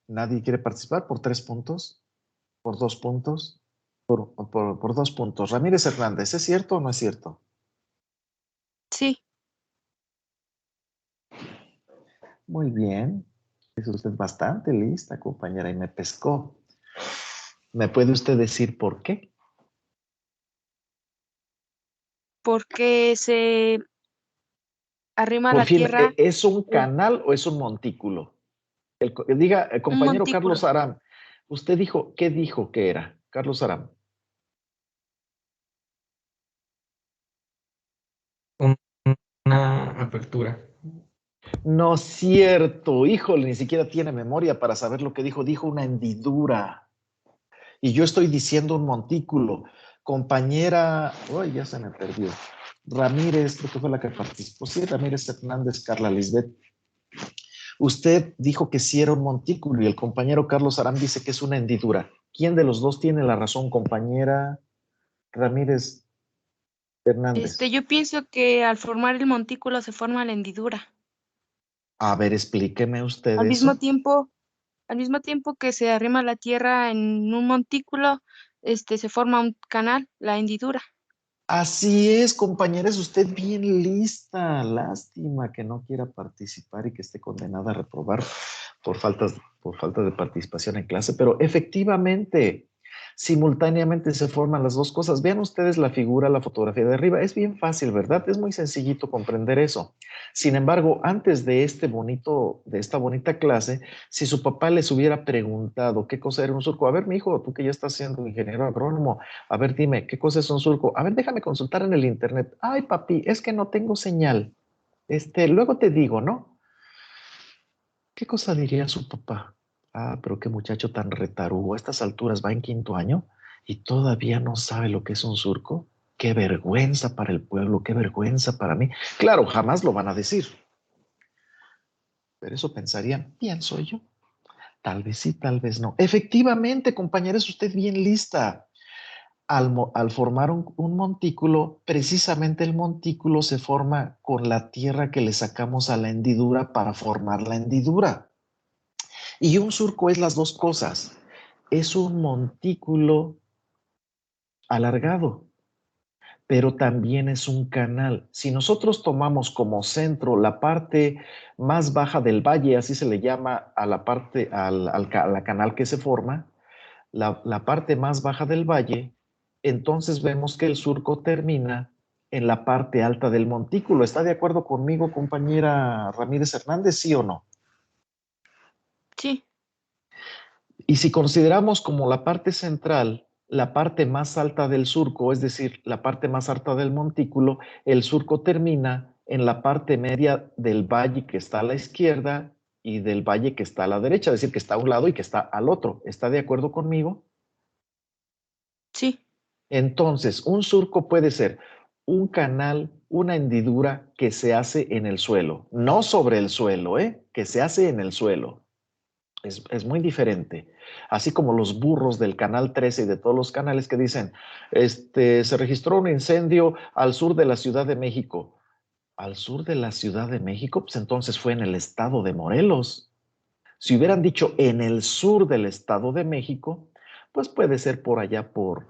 Speaker 1: ¿Nadie quiere participar por 3 puntos? ¿Por 2 puntos? Por 2 puntos. Ramírez Hernández, ¿es cierto o no es cierto?
Speaker 10: Sí.
Speaker 1: Muy bien. Es usted bastante lista, compañera, y me pescó. ¿Me puede usted decir por qué?
Speaker 10: Porque se arrima a
Speaker 1: Por
Speaker 10: la
Speaker 1: fin,
Speaker 10: tierra
Speaker 1: ¿es un
Speaker 10: un
Speaker 1: canal o es un montículo? Diga, compañero
Speaker 10: montículo,
Speaker 1: Carlos Aram, usted dijo, ¿qué dijo que era? Carlos Aram.
Speaker 7: Una apertura.
Speaker 1: No es cierto, híjole, ni siquiera tiene memoria para saber lo que dijo. Dijo una hendidura. Y yo estoy diciendo un montículo. Compañera, uy, ya se me perdió. Ramírez, creo que fue la que participó. Sí, Ramírez Hernández, Carla Lisbeth. Usted dijo que sí era un montículo y el compañero Carlos Aram dice que es una hendidura. ¿Quién de los dos tiene la razón, compañera Ramírez Hernández?
Speaker 10: yo pienso que al formar el montículo se forma la hendidura.
Speaker 1: A ver, explíqueme usted
Speaker 10: Al mismo
Speaker 1: eso.
Speaker 10: tiempo, al mismo tiempo que se arrima la tierra en un montículo, se forma un canal, la hendidura.
Speaker 1: Así es, compañera, es usted bien lista. Lástima que no quiera participar y que esté condenada a reprobar por falta de participación en clase, pero efectivamente, simultáneamente se forman las dos cosas. Vean ustedes la figura, la fotografía de arriba. Es bien fácil, ¿verdad? Es muy sencillito comprender eso. Sin embargo, antes de esta bonita clase, si su papá les hubiera preguntado qué cosa era un surco, a ver, mi hijo, tú que ya estás siendo ingeniero agrónomo, a ver, dime, ¿qué cosa es un surco? A ver, déjame consultar en el internet. Ay, papi, es que no tengo señal. Luego te digo, ¿no? ¿Qué cosa diría su papá? Ah, pero qué muchacho tan retarugo. A estas alturas va en 5º año y todavía no sabe lo que es un surco. Qué vergüenza para el pueblo, qué vergüenza para mí. Claro, jamás lo van a decir. Pero eso pensarían, pienso yo. Tal vez sí, tal vez no. Efectivamente, compañera, es usted bien lista. Al formar un montículo, precisamente el montículo se forma con la tierra que le sacamos a la hendidura para formar la hendidura. Y un surco es las dos cosas. Es un montículo alargado, pero también es un canal. Si nosotros tomamos como centro la parte más baja del valle, así se le llama a la parte, a la canal que se forma, la parte más baja del valle, entonces vemos que el surco termina en la parte alta del montículo. ¿Está de acuerdo conmigo, compañera Ramírez Hernández, sí o no?
Speaker 10: Sí.
Speaker 1: Y si consideramos como la parte central, la parte más alta del surco, es decir, la parte más alta del montículo, el surco termina en la parte media del valle que está a la izquierda y del valle que está a la derecha, es decir, que está a un lado y que está al otro. ¿Está de acuerdo conmigo?
Speaker 10: Sí.
Speaker 1: Entonces, un surco puede ser un canal, una hendidura que se hace en el suelo, no sobre el suelo, que se hace en el suelo. Es muy diferente. Así como los burros del Canal 13 y de todos los canales que dicen, se registró un incendio al sur de la Ciudad de México. ¿Al sur de la Ciudad de México? Pues entonces fue en el estado de Morelos. Si hubieran dicho en el sur del estado de México, pues puede ser por allá por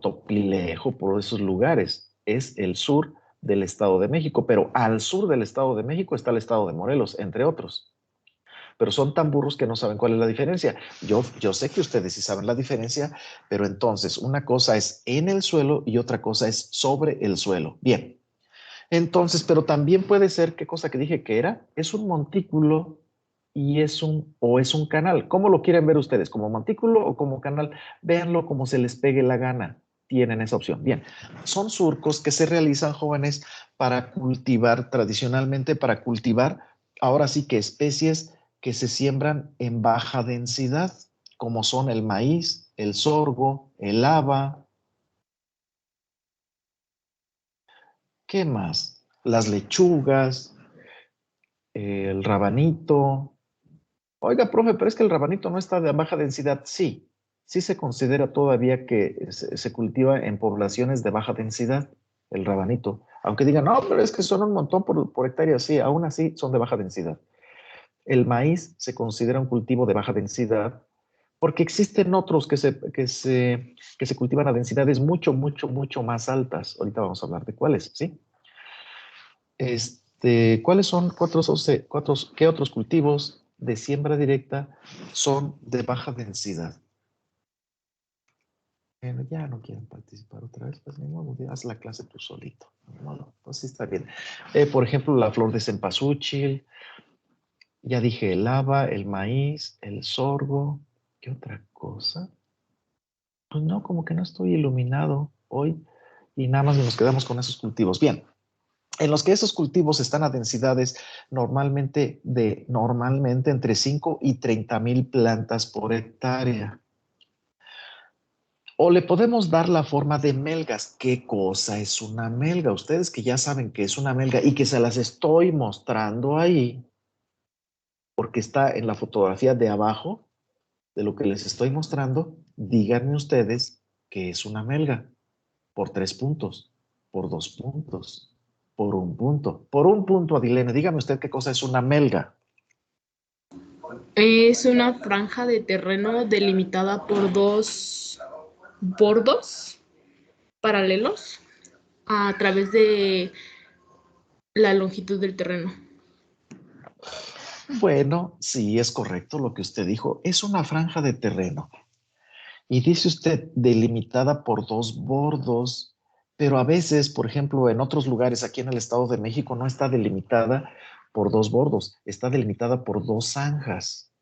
Speaker 1: Topilejo, por esos lugares. Es el sur del estado de México, pero al sur del estado de México está el estado de Morelos, entre otros. Pero son tan burros que no saben cuál es la diferencia. Yo sé que ustedes sí saben la diferencia, pero entonces una cosa es en el suelo y otra cosa es sobre el suelo. Bien, entonces, pero también puede ser, ¿qué cosa que dije que era? Es un montículo y es un canal. ¿Cómo lo quieren ver ustedes? ¿Como montículo o como canal? Véanlo como se les pegue la gana. Tienen esa opción. Bien, son surcos que se realizan, jóvenes, para cultivar, tradicionalmente para cultivar, ahora sí que especies que se siembran en baja densidad, como son el maíz, el sorgo, el haba. ¿Qué más? Las lechugas, el rabanito. Oiga, profe, pero es que el rabanito no está de baja densidad. Sí, sí se considera todavía que se cultiva en poblaciones de baja densidad, el rabanito. Aunque digan, no, pero es que son un montón por hectárea. Sí, aún así son de baja densidad. El maíz se considera un cultivo de baja densidad porque existen otros que se cultivan a densidades mucho, mucho, mucho más altas. Ahorita vamos a hablar de cuáles, ¿sí? ¿Cuáles son qué otros cultivos de siembra directa son de baja densidad? Bueno, ya no quieren participar otra vez, pues ni modo, haz la clase tú solito. Ni modo, pues sí está bien. Por ejemplo, la flor de cempasúchil, ya dije el haba, el maíz, el sorgo. ¿Qué otra cosa? Pues no, como que no estoy iluminado hoy y nada más nos quedamos con esos cultivos. Bien. En los que esos cultivos están a densidades normalmente entre 5 y 30,000 plantas por hectárea. O le podemos dar la forma de melgas. ¿Qué cosa es una melga? Ustedes que ya saben que es una melga y que se las estoy mostrando ahí, porque está en la fotografía de abajo de lo que les estoy mostrando, díganme ustedes qué es una melga. Por 3 puntos, por 2 puntos, por 1 punto. Por 1 punto, Adilene, dígame usted qué cosa es una melga.
Speaker 9: Es una franja de terreno delimitada por 2 bordos paralelos a través de la longitud del terreno.
Speaker 1: Bueno, sí, es correcto lo que usted dijo. Es una franja de terreno. Y dice usted delimitada por 2 bordos, pero a veces, por ejemplo, en otros lugares aquí en el Estado de México no está delimitada por 2 bordos, está delimitada por 2 zanjas.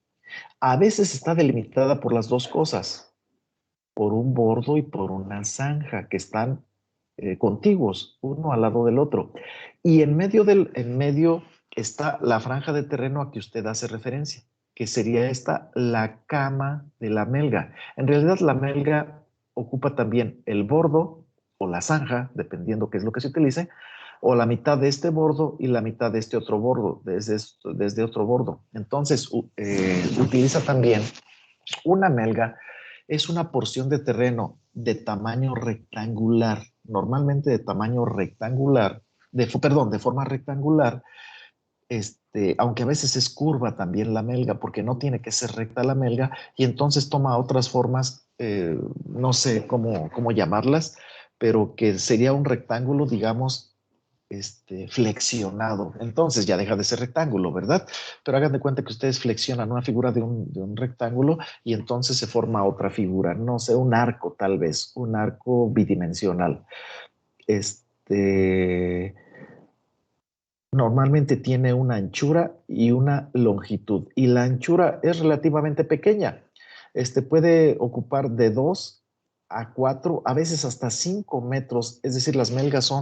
Speaker 1: A veces está delimitada por las 2 cosas, por un bordo y por una zanja que están contiguos, uno al lado del otro. Y en medio está la franja de terreno a que usted hace referencia, que sería esta, la cama de la melga. En realidad la melga ocupa también el bordo o la zanja, dependiendo qué es lo que se utilice, o la mitad de este bordo y la mitad de este otro bordo, desde otro bordo. Entonces, utiliza también una melga, es una porción de terreno de tamaño rectangular, normalmente de tamaño rectangular, de forma rectangular, aunque a veces es curva también la melga, porque no tiene que ser recta la melga, y entonces toma otras formas no sé cómo llamarlas, pero que sería un rectángulo, digamos, flexionado. Entonces ya deja de ser rectángulo, ¿verdad? Pero hagan de cuenta que ustedes flexionan una figura de un rectángulo y entonces se forma otra figura, no sé, un arco tal vez, un arco bidimensional. Normalmente tiene una anchura y una longitud, y la anchura es relativamente pequeña. Puede ocupar de 2 a 4, a veces hasta 5 metros, es decir, las melgas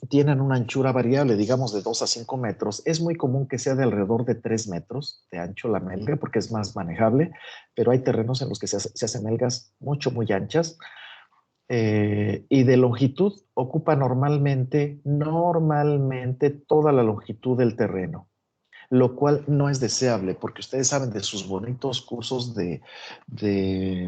Speaker 1: tienen una anchura variable, digamos de 2 a 5 metros. Es muy común que sea de alrededor de 3 metros de ancho la melga porque es más manejable, pero hay terrenos en los que se hacen melgas muy anchas. Y de longitud ocupa normalmente toda la longitud del terreno, lo cual no es deseable porque ustedes saben de sus bonitos cursos de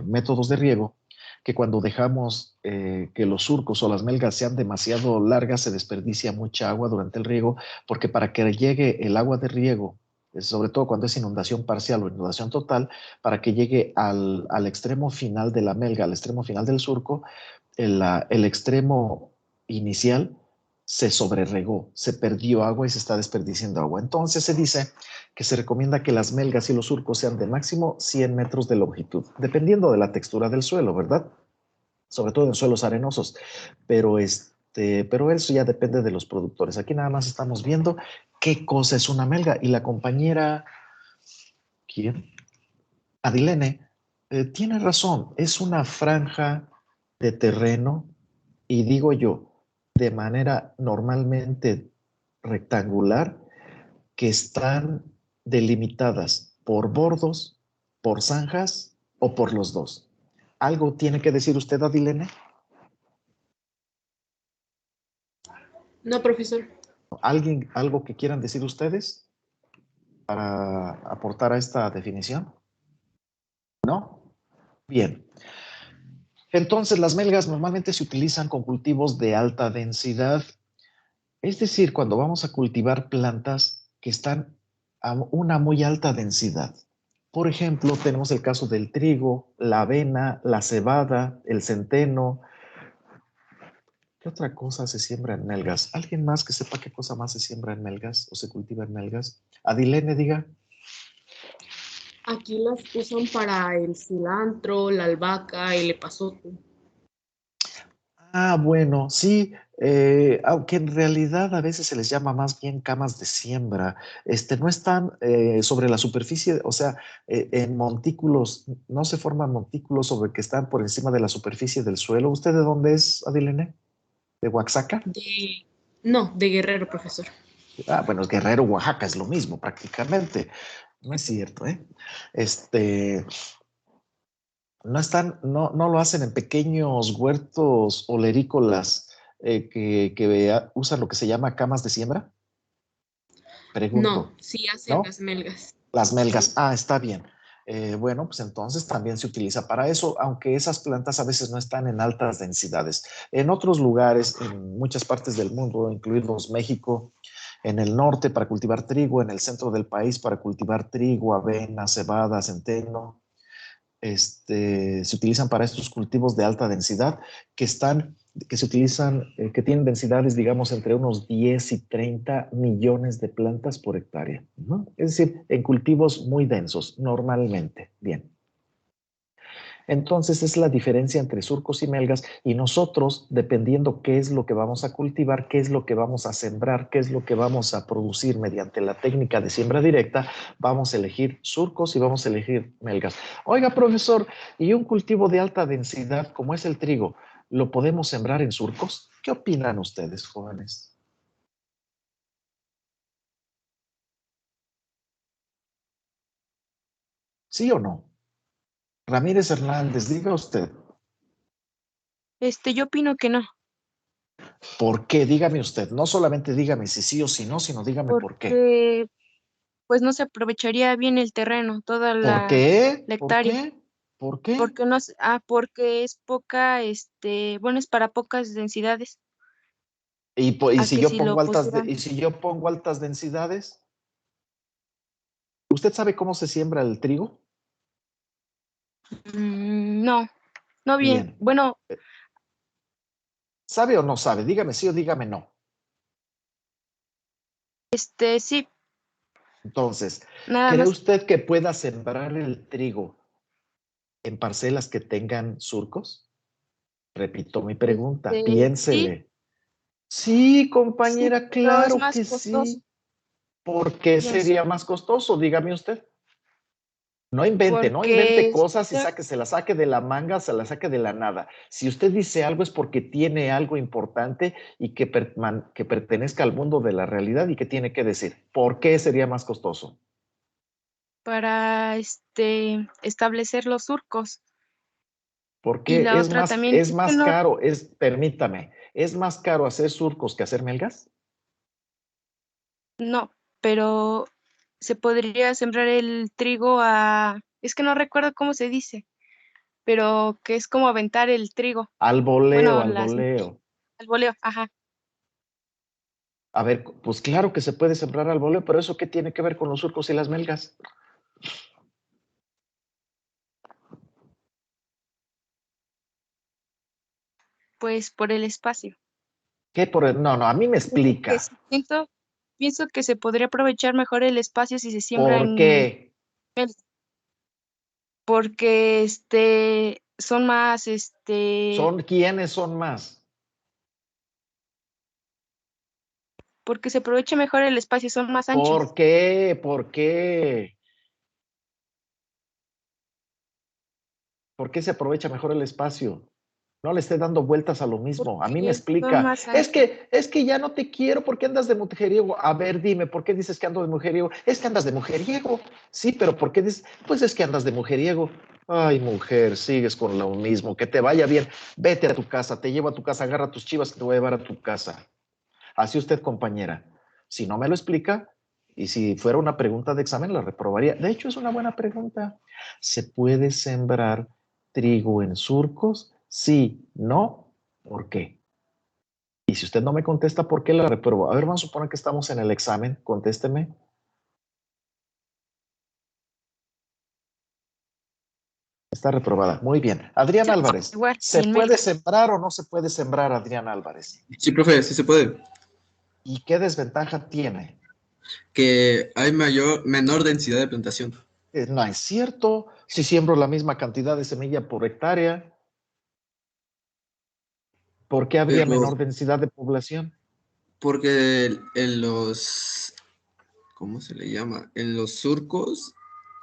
Speaker 1: métodos de riego, que cuando dejamos que los surcos o las melgas sean demasiado largas se desperdicia mucha agua durante el riego, porque para que llegue el agua de riego, sobre todo cuando es inundación parcial o inundación total, para que llegue al extremo final de la melga, al extremo final del surco, el extremo inicial se sobreregó, se perdió agua y se está desperdiciando agua. Entonces se dice que se recomienda que las melgas y los surcos sean de máximo 100 metros de longitud, dependiendo de la textura del suelo, ¿verdad? Sobre todo en suelos arenosos, pero eso ya depende de los productores. Aquí nada más estamos viendo qué cosa es una melga, y la compañera, ¿quién? Adilene, tiene razón, es una franja de terreno, y digo yo, de manera normalmente rectangular, que están delimitadas por bordos, por zanjas o por los dos. ¿Algo tiene que decir usted, Adilene?
Speaker 9: No, profesor.
Speaker 1: ¿Algo que quieran decir ustedes para aportar a esta definición? ¿No? Bien. Entonces, las melgas normalmente se utilizan con cultivos de alta densidad, es decir, cuando vamos a cultivar plantas que están a una muy alta densidad. Por ejemplo, tenemos el caso del trigo, la avena, la cebada, el centeno. ¿Qué otra cosa se siembra en melgas? ¿Alguien más que sepa qué cosa más se siembra en melgas o se cultiva en melgas? Adilene, diga.
Speaker 9: Aquí las usan para el cilantro, la albahaca, el epazote.
Speaker 1: Ah, bueno, sí, aunque en realidad a veces se les llama más bien camas de siembra. No están sobre la superficie, o sea, en montículos, no se forman montículos sobre que están por encima de la superficie del suelo. ¿Usted de dónde es, Adilene? ¿De Oaxaca?
Speaker 9: No, de Guerrero, profesor.
Speaker 1: Ah, bueno, es Guerrero, Oaxaca, es lo mismo prácticamente. No es cierto, ¿eh? No lo hacen en pequeños huertos olerícolas que usan lo que se llama camas de siembra. Pregunto.
Speaker 9: No, sí hacen
Speaker 1: ¿No?
Speaker 9: las melgas.
Speaker 1: Las melgas. Ah, está bien. Bueno, pues entonces también se utiliza para eso, aunque esas plantas a veces no están en altas densidades. En otros lugares, en muchas partes del mundo, incluidos México, en el norte para cultivar trigo, en el centro del país para cultivar trigo, avena, cebada, centeno, se utilizan para estos cultivos de alta densidad que tienen densidades, digamos, entre unos 10 y 30 millones de plantas por hectárea, ¿no? Es decir, en cultivos muy densos, normalmente. Bien. Entonces, es la diferencia entre surcos y melgas, y nosotros, dependiendo qué es lo que vamos a cultivar, qué es lo que vamos a sembrar, qué es lo que vamos a producir mediante la técnica de siembra directa, vamos a elegir surcos y vamos a elegir melgas. Oiga, profesor, ¿y un cultivo de alta densidad como es el trigo, lo podemos sembrar en surcos? ¿Qué opinan ustedes, jóvenes? ¿Sí o no? Ramírez Hernández, diga usted.
Speaker 10: Yo opino que no,
Speaker 1: ¿Por qué? Dígame usted. No solamente dígame si sí o si no, sino dígame por qué.
Speaker 10: porque pues no se aprovecharía bien el terreno, toda
Speaker 1: ¿Por
Speaker 10: la
Speaker 1: qué? ¿Por
Speaker 10: hectárea,
Speaker 1: qué? ¿Por qué?
Speaker 10: porque no, porque es poca, bueno, es para pocas densidades,
Speaker 1: ¿Y
Speaker 10: a
Speaker 1: si
Speaker 10: que
Speaker 1: yo
Speaker 10: si lo
Speaker 1: pongo
Speaker 10: pusieran,
Speaker 1: altas densidades? ¿Usted sabe cómo se siembra el trigo?
Speaker 10: No, no bien.
Speaker 1: Bien.
Speaker 10: Bueno,
Speaker 1: ¿Sabe o no sabe? Dígame sí o dígame no.
Speaker 10: sí,
Speaker 1: Entonces,
Speaker 10: nada
Speaker 1: ¿cree
Speaker 10: más.
Speaker 1: usted que pueda sembrar el trigo en parcelas que tengan surcos? Repito mi pregunta,
Speaker 10: Sí,
Speaker 1: piénsele. Sí,
Speaker 10: sí,
Speaker 1: compañera,
Speaker 10: pero es
Speaker 1: claro
Speaker 10: más
Speaker 1: que
Speaker 10: costoso,
Speaker 1: sí. ¿Por qué
Speaker 10: pienso.
Speaker 1: sería más costoso? Dígame usted. No invente
Speaker 10: Porque
Speaker 1: cosas y se la saque de la manga, se la saque de la nada. Si usted dice algo es porque tiene algo importante y que pertenezca al mundo de la realidad y que tiene que decir. ¿Por qué sería más costoso?
Speaker 10: para establecer los surcos. Y
Speaker 1: Porque
Speaker 10: la otra también
Speaker 1: es
Speaker 10: es que
Speaker 1: más
Speaker 10: no,
Speaker 1: caro, permítame, ¿es más caro hacer surcos que hacer melgas?
Speaker 10: no, pero se podría sembrar el trigo es que no recuerdo cómo se dice, pero que es como aventar el trigo.
Speaker 1: Al voleo,
Speaker 10: Bueno,
Speaker 1: al voleo.
Speaker 10: al voleo, ajá.
Speaker 1: A ver, pues claro que se puede sembrar al voleo, pero ¿eso qué tiene que ver con los surcos y las melgas?
Speaker 10: Pues por el espacio.
Speaker 1: ¿Qué por el? No, a mí me
Speaker 10: Pienso que
Speaker 1: explica.
Speaker 10: pienso que se podría aprovechar mejor el espacio si se siembra
Speaker 1: ¿Por
Speaker 10: en
Speaker 1: qué?
Speaker 10: porque son más
Speaker 1: ¿Quiénes son más?
Speaker 10: porque se aprovecha mejor el espacio, son más anchos.
Speaker 1: ¿Por qué? ¿Por qué? ¿Por qué se aprovecha mejor el espacio? No le esté dando vueltas a lo mismo. A mí me
Speaker 10: Porque son
Speaker 1: explica.
Speaker 10: más anchos.
Speaker 1: Es que ya no te quiero porque andas de mujeriego. A ver, dime, ¿por qué dices que ando de mujeriego? Es que andas de mujeriego. Sí, pero ¿por qué dices? Pues es que andas de mujeriego. Ay, mujer, sigues con lo mismo. Que te vaya bien. Vete a tu casa, te llevo a tu casa, agarra tus chivas que te voy a llevar a tu casa. Así usted, compañera. Si no me lo explica, y si fuera una pregunta de examen, la reprobaría. De hecho, es una buena pregunta. ¿Se puede sembrar trigo en surcos? Sí, no, ¿por qué? Y si usted no me contesta, ¿por qué la reprobo? A ver, vamos a suponer que estamos en el examen. Contésteme. Está reprobada. Muy bien. Adrián Álvarez,
Speaker 10: Igual,
Speaker 1: ¿se
Speaker 10: sin
Speaker 1: puede
Speaker 10: melgas.
Speaker 1: sembrar o no se puede sembrar, Adrián Álvarez?
Speaker 3: Sí, profe, sí se puede.
Speaker 1: ¿Y qué desventaja tiene?
Speaker 3: Que hay menor densidad de plantación.
Speaker 1: No es cierto. Si siembro la misma cantidad de semilla por hectárea, ¿por qué habría
Speaker 3: Pero
Speaker 1: menor densidad de población?
Speaker 3: porque en los, ¿cómo se le llama? En los surcos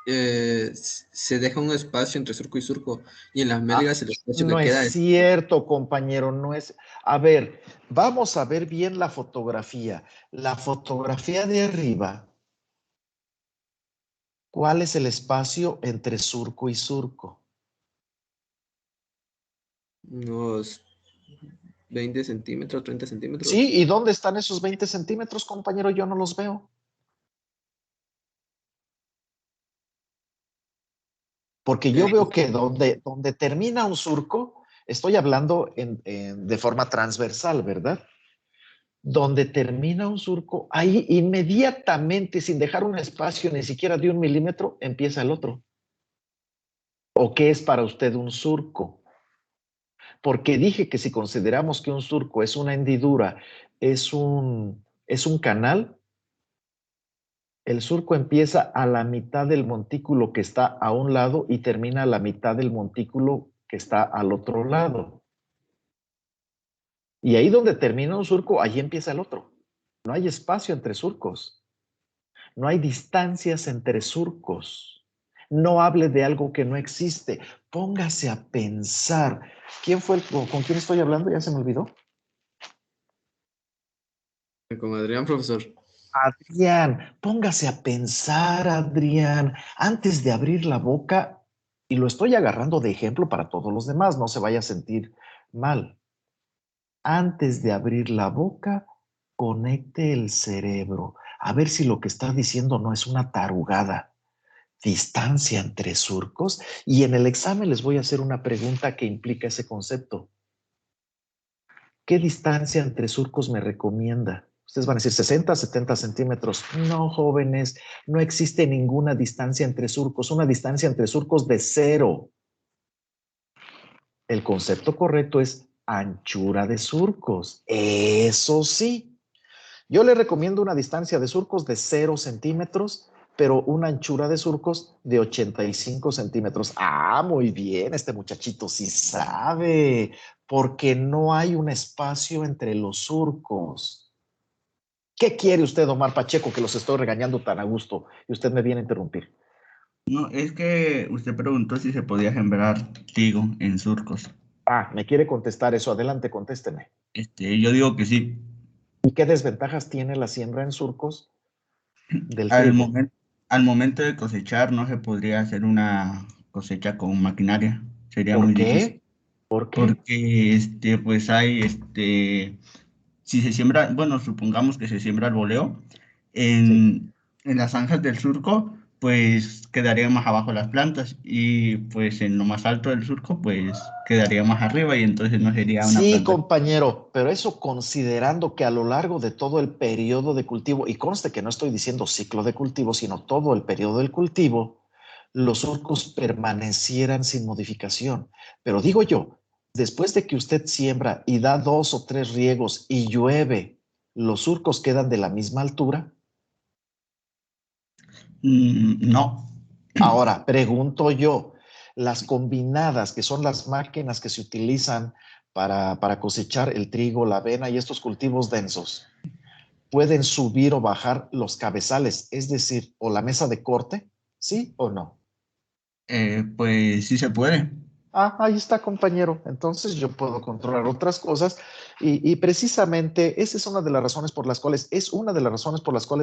Speaker 3: se deja un espacio entre surco y surco, y en las melgas el espacio que
Speaker 1: No es
Speaker 3: queda es...
Speaker 1: cierto, compañero, no es. A ver, vamos a ver bien la fotografía. La fotografía de arriba, ¿cuál es el espacio entre surco y surco?
Speaker 3: unos 20 centímetros, 30 centímetros.
Speaker 1: Sí, ¿y dónde están esos 20 centímetros, compañero? Yo no los veo. Porque yo veo que donde termina un surco, estoy hablando de forma transversal, ¿verdad? Donde termina un surco, ahí inmediatamente, sin dejar un espacio ni siquiera de 1 milímetro, empieza el otro. ¿O qué es para usted un surco? Porque dije que si consideramos que un surco es una hendidura, es un canal, el surco empieza a la mitad del montículo que está a un lado y termina a la mitad del montículo que está al otro lado. Y ahí donde termina un surco, ahí empieza el otro. No hay espacio entre surcos. No hay distancias entre surcos. No hable de algo que no existe. Póngase a pensar. ¿Con quién estoy hablando? Ya se me olvidó.
Speaker 3: Con Adrián, profesor.
Speaker 1: Adrián, póngase a pensar, Adrián, antes de abrir la boca, y lo estoy agarrando de ejemplo para todos los demás, no se vaya a sentir mal. Antes de abrir la boca, conecte el cerebro, a ver si lo que está diciendo no es una tarugada. Distancia entre surcos, y en el examen les voy a hacer una pregunta que implica ese concepto. ¿Qué distancia entre surcos me recomienda? Ustedes van a decir 60, 70 centímetros. No, jóvenes, no existe ninguna distancia entre surcos. Una distancia entre surcos de 0. El concepto correcto es anchura de surcos. Eso sí. Yo le recomiendo una distancia de surcos de 0 centímetros, pero una anchura de surcos de 85 centímetros. Ah, muy bien, este muchachito sí sabe, porque no hay un espacio entre los surcos. ¿Qué quiere usted, Omar Pacheco, que los estoy regañando tan a gusto y usted me viene a interrumpir?
Speaker 5: No, es que usted preguntó si se podía sembrar trigo en surcos.
Speaker 1: Ah, me quiere contestar eso. Adelante, contésteme.
Speaker 5: Yo digo que sí.
Speaker 1: ¿Y qué desventajas tiene la siembra en surcos del
Speaker 5: Al
Speaker 1: trigo?
Speaker 5: momento, al momento de cosechar no se podría hacer una cosecha con maquinaria. Sería
Speaker 1: ¿Por
Speaker 5: muy difícil.
Speaker 1: qué? ¿Por qué?
Speaker 5: Porque pues hay si se siembra, bueno, supongamos que se siembra el boleo,
Speaker 1: Sí.
Speaker 5: en las zanjas del surco, pues quedarían más abajo las plantas y pues en lo más alto del surco, pues quedaría más arriba y entonces no sería una
Speaker 1: Sí,
Speaker 5: planta.
Speaker 1: compañero, pero eso considerando que a lo largo de todo el periodo de cultivo, y conste que no estoy diciendo ciclo de cultivo, sino todo el periodo del cultivo, los surcos permanecieran sin modificación. Pero digo yo, después de que usted siembra y da 2 o 3 riegos y llueve, ¿los surcos quedan de la misma altura?
Speaker 5: No.
Speaker 1: Ahora, pregunto yo, las combinadas, que son las máquinas que se utilizan para cosechar el trigo, la avena y estos cultivos densos, ¿pueden subir o bajar los cabezales, es decir, o la mesa de corte? ¿Sí o no?
Speaker 5: Pues sí se puede.
Speaker 1: Ah, ahí está, compañero. Entonces yo puedo controlar otras cosas y precisamente esa es una de las razones por las cuales,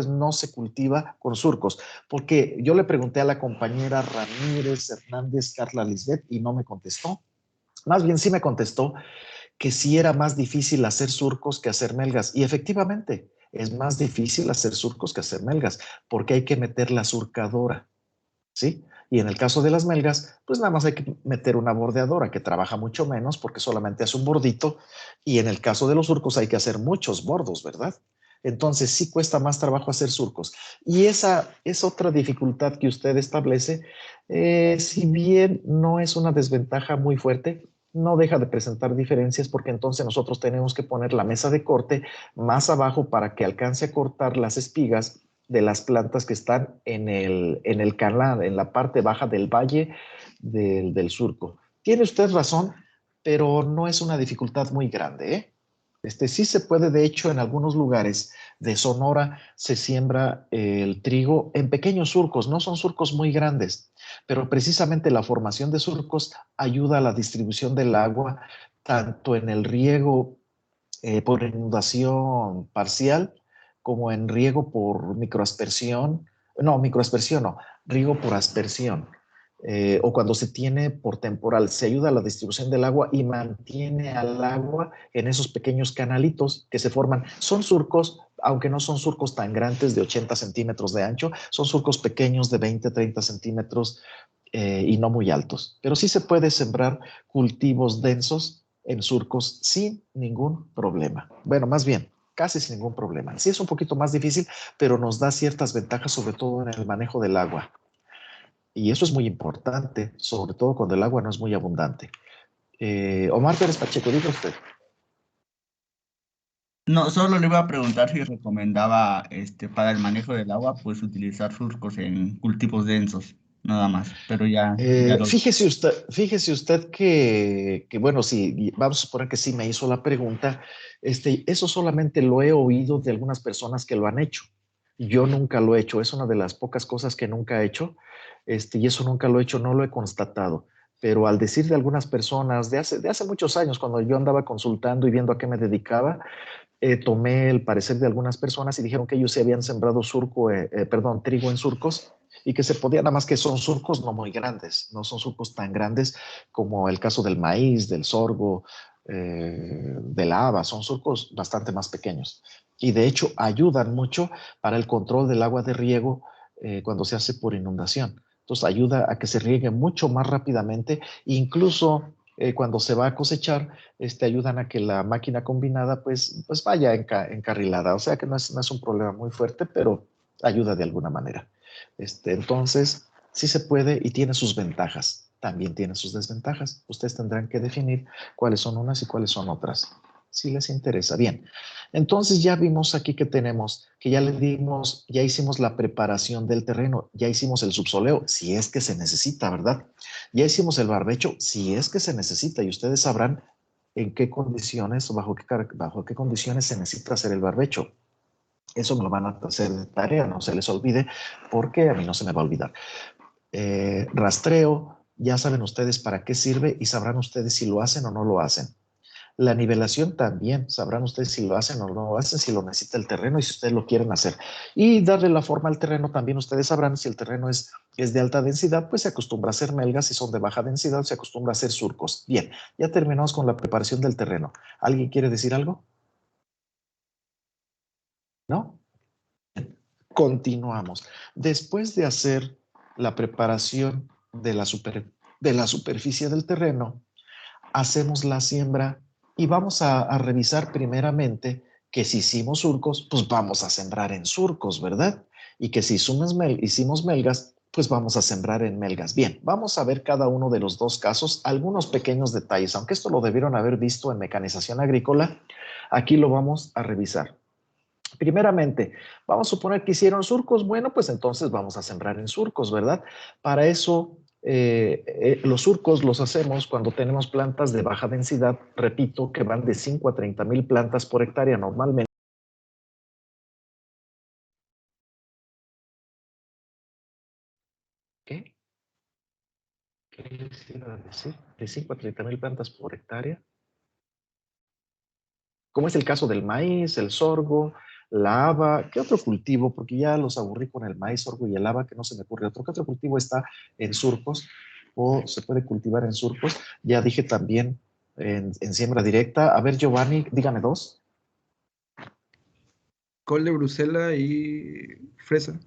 Speaker 1: no se cultiva con surcos, porque yo le pregunté a la compañera Ramírez Hernández Carla Lisbeth y no me contestó. Más bien sí me contestó que sí era más difícil hacer surcos que hacer melgas. Y efectivamente, es más difícil hacer surcos que hacer melgas, porque hay que meter la surcadora. ¿Sí? Y en el caso de las melgas, pues nada más hay que meter una bordeadora que trabaja mucho menos porque solamente hace un bordito. Y en el caso de los surcos hay que hacer muchos bordos, ¿verdad? Entonces sí cuesta más trabajo hacer surcos. Y esa es otra dificultad que usted establece. Si bien no es una desventaja muy fuerte, no deja de presentar diferencias porque entonces nosotros tenemos que poner la mesa de corte más abajo para que alcance a cortar las espigas de las plantas que están en el canal, en la parte baja del valle del surco. Tiene usted razón, pero no es una dificultad muy grande, ¿eh? Sí se puede, de hecho, en algunos lugares de Sonora se siembra el trigo en pequeños surcos, no son surcos muy grandes, pero precisamente la formación de surcos ayuda a la distribución del agua, tanto en el riego por inundación parcial, como en riego por microaspersión, no, riego por aspersión, o cuando se tiene por temporal, se ayuda a la distribución del agua y mantiene al agua en esos pequeños canalitos que se forman. Son surcos, aunque no son surcos tan grandes de 80 centímetros de ancho, son surcos pequeños de 20, 30 centímetros y no muy altos. Pero sí se puede sembrar cultivos densos en surcos sin ningún problema. Bueno, más bien, casi sin ningún problema. Sí es un poquito más difícil, pero nos da ciertas ventajas, sobre todo en el manejo del agua. Y eso es muy importante, sobre todo cuando el agua no es muy abundante. Omar Pérez Pacheco, diga usted.
Speaker 5: No, solo le iba a preguntar si recomendaba para el manejo del agua, pues utilizar surcos en cultivos densos, nada más. Pero ya lo.
Speaker 1: Fíjese usted que, bueno, sí, vamos a suponer que sí me hizo la pregunta. Eso solamente lo he oído de algunas personas que lo han hecho. Yo nunca lo he hecho, es una de las pocas cosas que nunca he hecho, y eso nunca lo he hecho, no lo he constatado. Pero al decir de algunas personas de hace muchos años, cuando yo andaba consultando y viendo a qué me dedicaba, tomé el parecer de algunas personas y dijeron que ellos se habían sembrado trigo en surcos y que se podía, nada más que son surcos no muy grandes, no son surcos tan grandes como el caso del maíz, del sorgo, de la haba, son surcos bastante más pequeños. Y de hecho ayudan mucho para el control del agua de riego cuando se hace por inundación. Entonces ayuda a que se riegue mucho más rápidamente, incluso cuando se va a cosechar, ayudan a que la máquina combinada pues vaya encarrilada. O sea que no es un problema muy fuerte, pero ayuda de alguna manera. Entonces, sí se puede y tiene sus ventajas. también tiene sus desventajas. Ustedes tendrán que definir cuáles son unas y cuáles son otras, si les interesa. Bien, entonces ya vimos aquí que tenemos, que ya hicimos la preparación del terreno, ya hicimos el subsoleo, si es que se necesita, ¿verdad? Ya hicimos el barbecho, si es que se necesita, y ustedes sabrán en qué condiciones, bajo qué condiciones se necesita hacer el barbecho. Eso me lo van a hacer de tarea, no se les olvide, porque a mí no se me va a olvidar. Rastreo, ya saben ustedes para qué sirve y sabrán ustedes si lo hacen o no lo hacen. La nivelación también, sabrán ustedes si lo hacen o no lo hacen, si lo necesita el terreno y si ustedes lo quieren hacer. Y darle la forma al terreno también ustedes sabrán si el terreno es de alta densidad, pues se acostumbra a hacer melgas, si son de baja densidad se acostumbra a hacer surcos. Bien, ya terminamos con la preparación del terreno. ¿Alguien quiere decir algo? ¿No? Continuamos. Después de hacer la preparación de la superficie del terreno, hacemos la siembra y vamos a revisar primeramente que si hicimos surcos, pues vamos a sembrar en surcos, ¿verdad? Y que si hicimos melgas, pues vamos a sembrar en melgas. Bien, vamos a ver cada uno de los dos casos, algunos pequeños detalles, aunque esto lo debieron haber visto en mecanización agrícola, aquí lo vamos a revisar. Primeramente, vamos a suponer que hicieron surcos, bueno, pues entonces vamos a sembrar en surcos, ¿verdad? Para eso, los surcos los hacemos cuando tenemos plantas de baja densidad, repito, que van de 5 a 30,000 plantas por hectárea normalmente. ¿Qué? ¿Qué les iba a decir? De 5 a 30,000 plantas por hectárea. Como es el caso del maíz, el sorgo, la haba, ¿qué otro cultivo? Porque ya los aburrí con el maíz, sorgo y el haba, que no se me ocurre otro. ¿Qué otro cultivo está en surcos o se puede cultivar en surcos? Ya dije también en siembra directa. A ver, Giovanni, dígame dos.
Speaker 3: Col de Bruselas y fresa.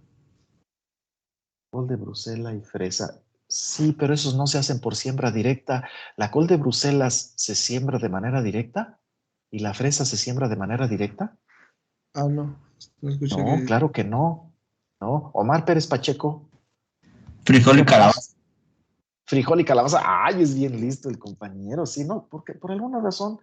Speaker 1: Col de Bruselas y fresa. Sí, pero esos no se hacen por siembra directa. ¿La col de Bruselas se siembra de manera directa? ¿Y la fresa se siembra de manera directa?
Speaker 3: Ah, no. No escuché
Speaker 1: No,
Speaker 3: que...
Speaker 1: claro que no. No. Omar Pérez Pacheco.
Speaker 5: Frijol y
Speaker 1: Dígame dos.
Speaker 5: calabaza.
Speaker 1: Frijol y calabaza. Ay, es bien listo el compañero. Sí, no, porque por alguna razón,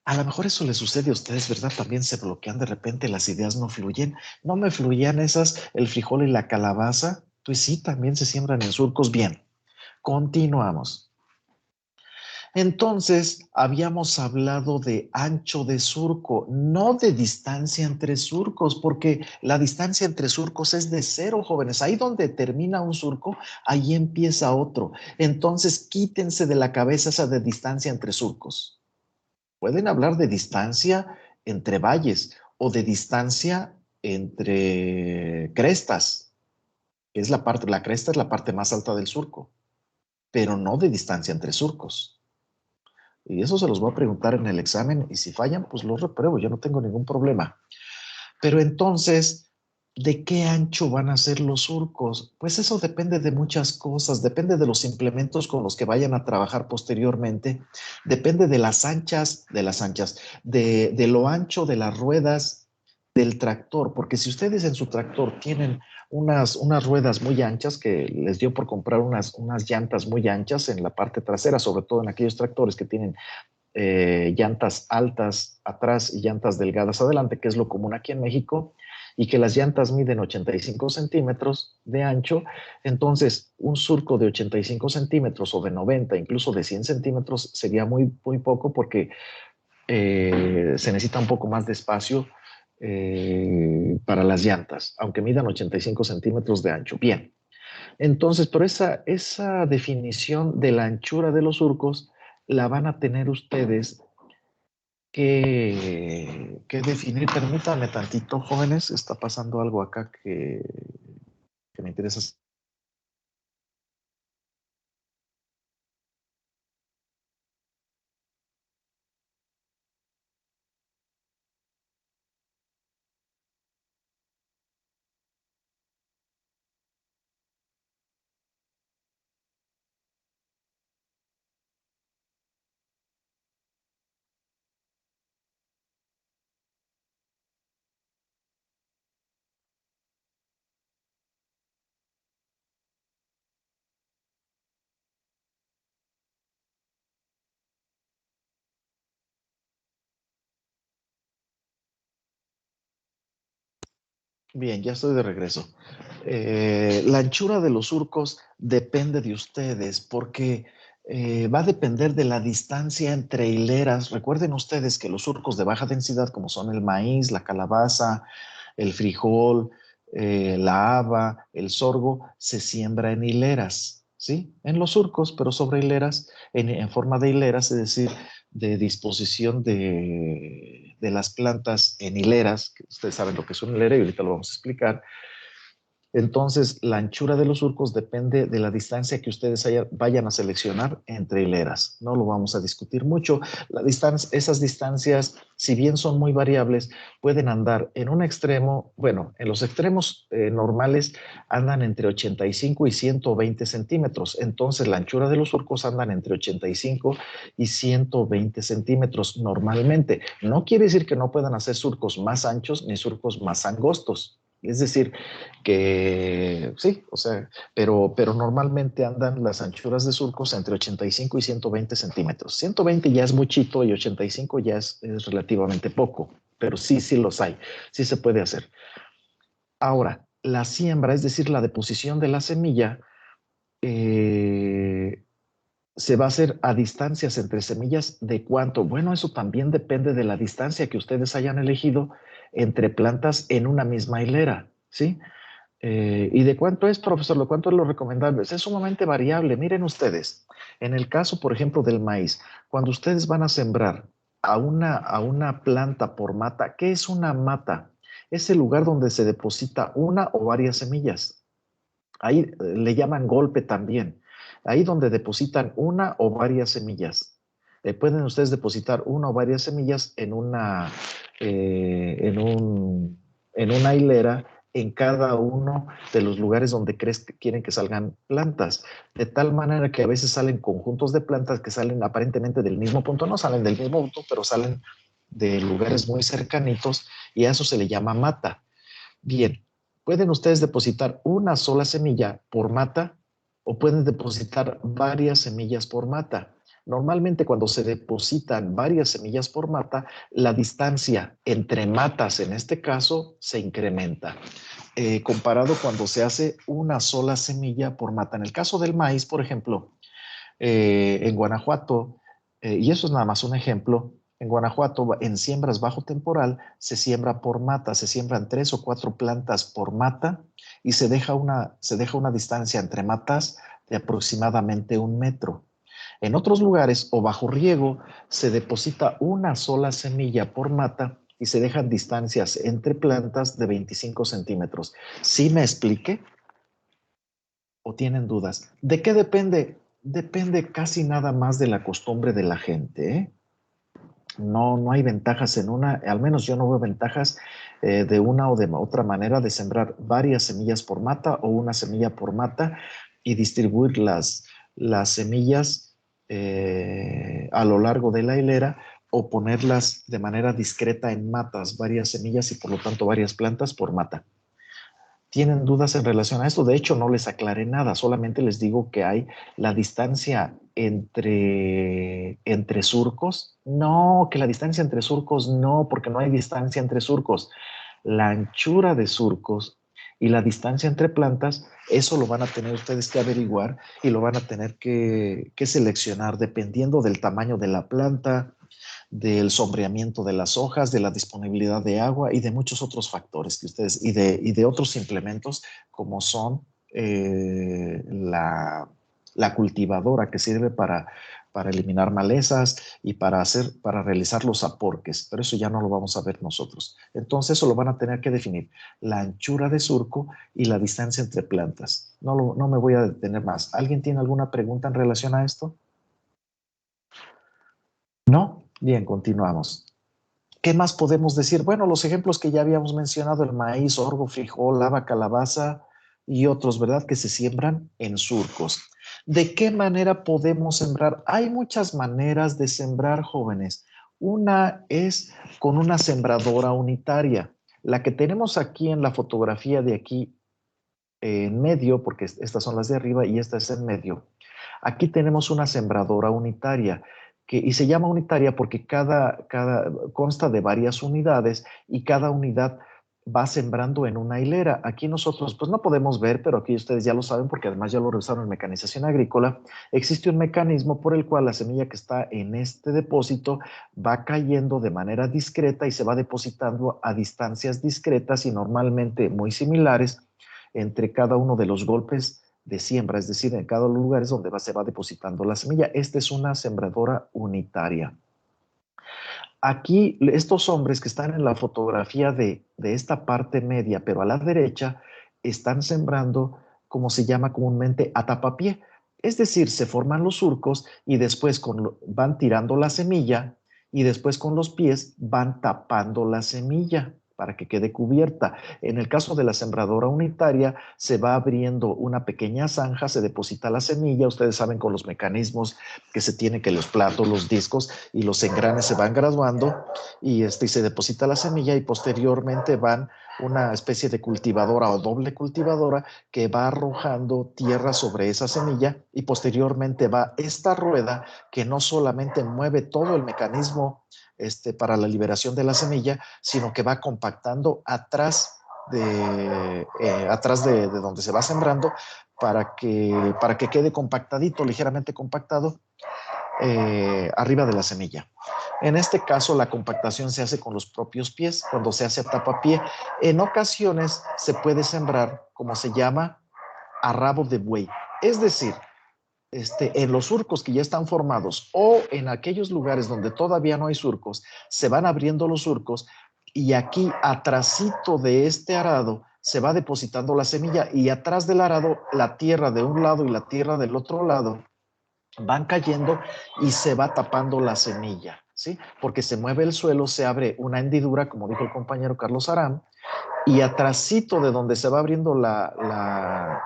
Speaker 1: a lo mejor eso le sucede a ustedes, ¿verdad? También se bloquean de repente, las ideas no fluyen. No me fluían esas, el frijol y la calabaza. Pues sí, también se siembran en surcos. Bien, continuamos. Entonces, habíamos hablado de ancho de surco, no de distancia entre surcos, porque la distancia entre surcos es de 0, jóvenes. Ahí donde termina un surco, ahí empieza otro. Entonces, quítense de la cabeza esa de distancia entre surcos. Pueden hablar de distancia entre valles o de distancia entre crestas, que es la cresta es la parte más alta del surco, pero no de distancia entre surcos. Y eso se los voy a preguntar en el examen y si fallan, pues los repruebo, yo no tengo ningún problema. Pero entonces, ¿de qué ancho van a ser los surcos? Pues eso depende de muchas cosas, depende de los implementos con los que vayan a trabajar posteriormente, depende de de lo ancho de las ruedas del tractor, porque si ustedes en su tractor tienen unas ruedas muy anchas, que les dio por comprar unas llantas muy anchas en la parte trasera, sobre todo en aquellos tractores que tienen llantas altas atrás y llantas delgadas adelante, que es lo común aquí en México, y que las llantas miden 85 centímetros de ancho, entonces un surco de 85 centímetros o de 90, incluso de 100 centímetros sería muy, muy poco porque se necesita un poco más de espacio para las llantas, aunque midan 85 centímetros de ancho. Bien, entonces, pero esa definición de la anchura de los surcos la van a tener ustedes que definir. Permítanme tantito, jóvenes, está pasando algo acá que me interesa. Bien, ya estoy de regreso. La anchura de los surcos depende de ustedes porque va a depender de la distancia entre hileras. Recuerden ustedes que los surcos de baja densidad, como son el maíz, la calabaza, el frijol, la haba, el sorgo, se siembra en hileras, ¿sí? En los surcos, pero sobre hileras, en forma de hileras, es decir, de disposición de las plantas en hileras, que ustedes saben lo que es una hilera y ahorita lo vamos a explicar. Entonces, la anchura de los surcos depende de la distancia que ustedes vayan a seleccionar entre hileras. No lo vamos a discutir mucho. Esas distancias, si bien son muy variables, pueden andar en un extremo, bueno, en los extremos normales andan entre 85 y 120 centímetros. Entonces, la anchura de los surcos andan entre 85 y 120 centímetros normalmente. No quiere decir que no puedan hacer surcos más anchos ni surcos más angostos. Es decir, que sí, o sea, pero normalmente andan las anchuras de surcos entre 85 y 120 centímetros. 120 ya es muchito y 85 ya es relativamente poco, pero sí los hay, sí se puede hacer. Ahora, la siembra, es decir, la deposición de la semilla, se va a hacer a distancias entre semillas de cuánto. Bueno, eso también depende de la distancia que ustedes hayan elegido entre plantas en una misma hilera, ¿sí? ¿Y de cuánto es, profesor? ¿De cuánto es lo recomendable? Es sumamente variable. Miren ustedes, en el caso, por ejemplo, del maíz, cuando ustedes van a sembrar a una planta por mata, ¿qué es una mata? Es el lugar donde se deposita una o varias semillas. Ahí le llaman golpe también. Ahí donde depositan una o varias semillas. Pueden ustedes depositar una o varias semillas en una hilera en cada uno de los lugares donde quieren que salgan plantas, de tal manera que a veces salen conjuntos de plantas que salen aparentemente del mismo punto, no salen del mismo punto, pero salen de lugares muy cercanitos y a eso se le llama mata. Bien, pueden ustedes depositar una sola semilla por mata o pueden depositar varias semillas por mata. Normalmente cuando se depositan varias semillas por mata, la distancia entre matas en este caso se incrementa. Comparado cuando se hace una sola semilla por mata. En el caso del maíz, por ejemplo, en Guanajuato, y eso es nada más un ejemplo, en Guanajuato, en siembras bajo temporal, se siembra por mata, se siembran 3 o 4 plantas por mata y se deja una distancia entre matas de aproximadamente 1 metro. En otros lugares o bajo riego se deposita una sola semilla por mata y se dejan distancias entre plantas de 25 centímetros. ¿Sí me expliqué? ¿O tienen dudas? ¿De qué depende? Depende casi nada más de la costumbre de la gente, ¿eh? No hay ventajas en una, al menos yo no veo ventajas de una o de otra manera de sembrar varias semillas por mata o una semilla por mata y distribuir las semillas a lo largo de la hilera o ponerlas de manera discreta en matas, varias semillas y por lo tanto varias plantas por mata. ¿Tienen dudas en relación a esto? De hecho, no les aclaré nada, solamente les digo que hay la distancia entre surcos. No, que la distancia entre surcos no, porque no hay distancia entre surcos. La anchura de surcos y la distancia entre plantas, eso lo van a tener ustedes que averiguar y lo van a tener que seleccionar dependiendo del tamaño de la planta, del sombreamiento de las hojas, de la disponibilidad de agua y de muchos otros factores que ustedes, y de otros implementos como son la cultivadora que sirve para eliminar malezas y para realizar los aporques, pero eso ya no lo vamos a ver nosotros. Entonces eso lo van a tener que definir, la anchura de surco y la distancia entre plantas. No me voy a detener más. ¿Alguien tiene alguna pregunta en relación a esto? ¿No? Bien, continuamos. ¿Qué más podemos decir? Bueno, los ejemplos que ya habíamos mencionado, el maíz, sorgo, frijol, haba, calabaza y otros, ¿verdad? Que se siembran en surcos. ¿De qué manera podemos sembrar? Hay muchas maneras de sembrar, jóvenes. Una es con una sembradora unitaria. La que tenemos aquí en la fotografía de aquí en medio, porque estas son las de arriba y esta es en medio. Aquí tenemos una sembradora unitaria. Y se llama unitaria porque cada consta de varias unidades y cada unidad va sembrando en una hilera. Aquí nosotros pues no podemos ver, pero aquí ustedes ya lo saben porque además ya lo revisaron en mecanización agrícola. Existe un mecanismo por el cual la semilla que está en este depósito va cayendo de manera discreta y se va depositando a distancias discretas y normalmente muy similares entre cada uno de los golpes de siembra, es decir, en cada lugar es donde se va depositando la semilla. Esta es una sembradora unitaria. Aquí, estos hombres que están en la fotografía de esta parte media, pero a la derecha, están sembrando, como se llama comúnmente, a tapapié. Es decir, se forman los surcos y después van tirando la semilla y después con los pies van tapando la semilla para que quede cubierta. En el caso de la sembradora unitaria, se va abriendo una pequeña zanja, se deposita la semilla, ustedes saben con los mecanismos que se tiene, que los platos, los discos y los engranes se van graduando y se deposita la semilla y posteriormente van una especie de cultivadora o doble cultivadora que va arrojando tierra sobre esa semilla y posteriormente va esta rueda que no solamente mueve todo el mecanismo para la liberación de la semilla, sino que va compactando atrás de donde se va sembrando para que quede compactadito, ligeramente compactado arriba de la semilla. En este caso, la compactación se hace con los propios pies, cuando se hace a tapapié. En ocasiones se puede sembrar, como se llama, a rabo de buey. Es decir, en los surcos que ya están formados o en aquellos lugares donde todavía no hay surcos, se van abriendo los surcos y aquí, atrasito de este arado, se va depositando la semilla y atrás del arado, la tierra de un lado y la tierra del otro lado van cayendo y se va tapando la semilla, ¿sí? Porque se mueve el suelo, se abre una hendidura, como dijo el compañero Carlos Aram, y atrasito de donde se va abriendo la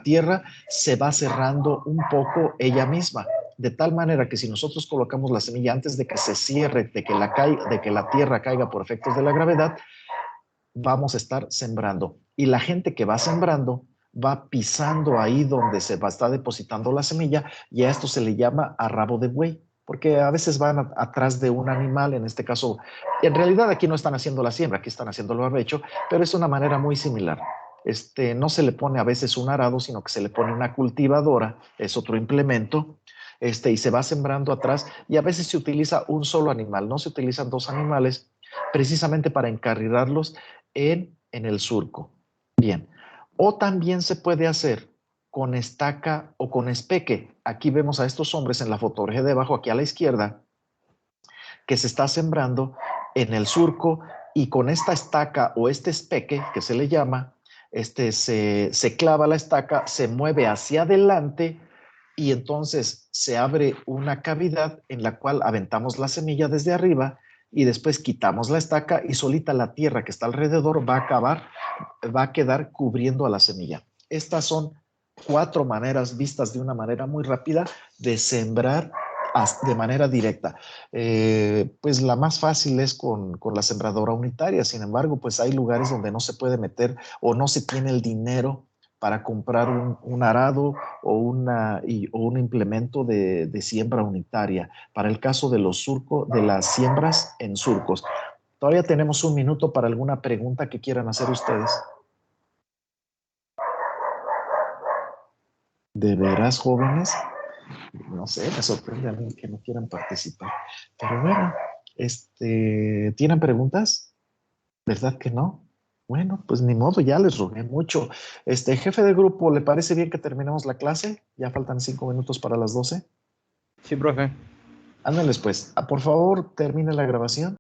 Speaker 1: tierra, se va cerrando un poco ella misma, de tal manera que si nosotros colocamos la semilla antes de que se cierre, de que la tierra caiga por efectos de la gravedad, vamos a estar sembrando. Y la gente que va sembrando va pisando ahí donde se va a estar depositando la semilla y a esto se le llama a rabo de buey, porque a veces van atrás de un animal, en este caso, en realidad aquí no están haciendo la siembra, aquí están haciendo el barbecho, pero es una manera muy similar. No se le pone a veces un arado, sino que se le pone una cultivadora, es otro implemento, y se va sembrando atrás y a veces se utiliza un solo animal, no se utilizan dos animales, precisamente para encarrilarlos en el surco. Bien, o también se puede hacer con estaca o con espeque. Aquí vemos a estos hombres en la fotografía de abajo, aquí a la izquierda, que se está sembrando en el surco y con esta estaca o este espeque, que se le llama, se clava la estaca, se mueve hacia adelante y entonces se abre una cavidad en la cual aventamos la semilla desde arriba y después quitamos la estaca y solita la tierra que está alrededor va a quedar cubriendo a la semilla. Estas son 4 maneras vistas de una manera muy rápida de sembrar de manera directa. Pues la más fácil es con la sembradora unitaria. Sin embargo, pues hay lugares donde no se puede meter o no se tiene el dinero para comprar un arado o un implemento de siembra unitaria. Para el caso de de las siembras en surcos. Todavía tenemos un minuto para alguna pregunta que quieran hacer ustedes. ¿De veras, jóvenes? No sé, me sorprende a mí que no quieran participar. Pero bueno, ¿tienen preguntas? ¿Verdad que no? Bueno, pues ni modo, ya les rogué mucho. Jefe de grupo, ¿le parece bien que terminemos la clase? Ya faltan 5 minutos para las 12.
Speaker 8: Sí, profe.
Speaker 1: Ándenles pues. Por favor, termine la grabación.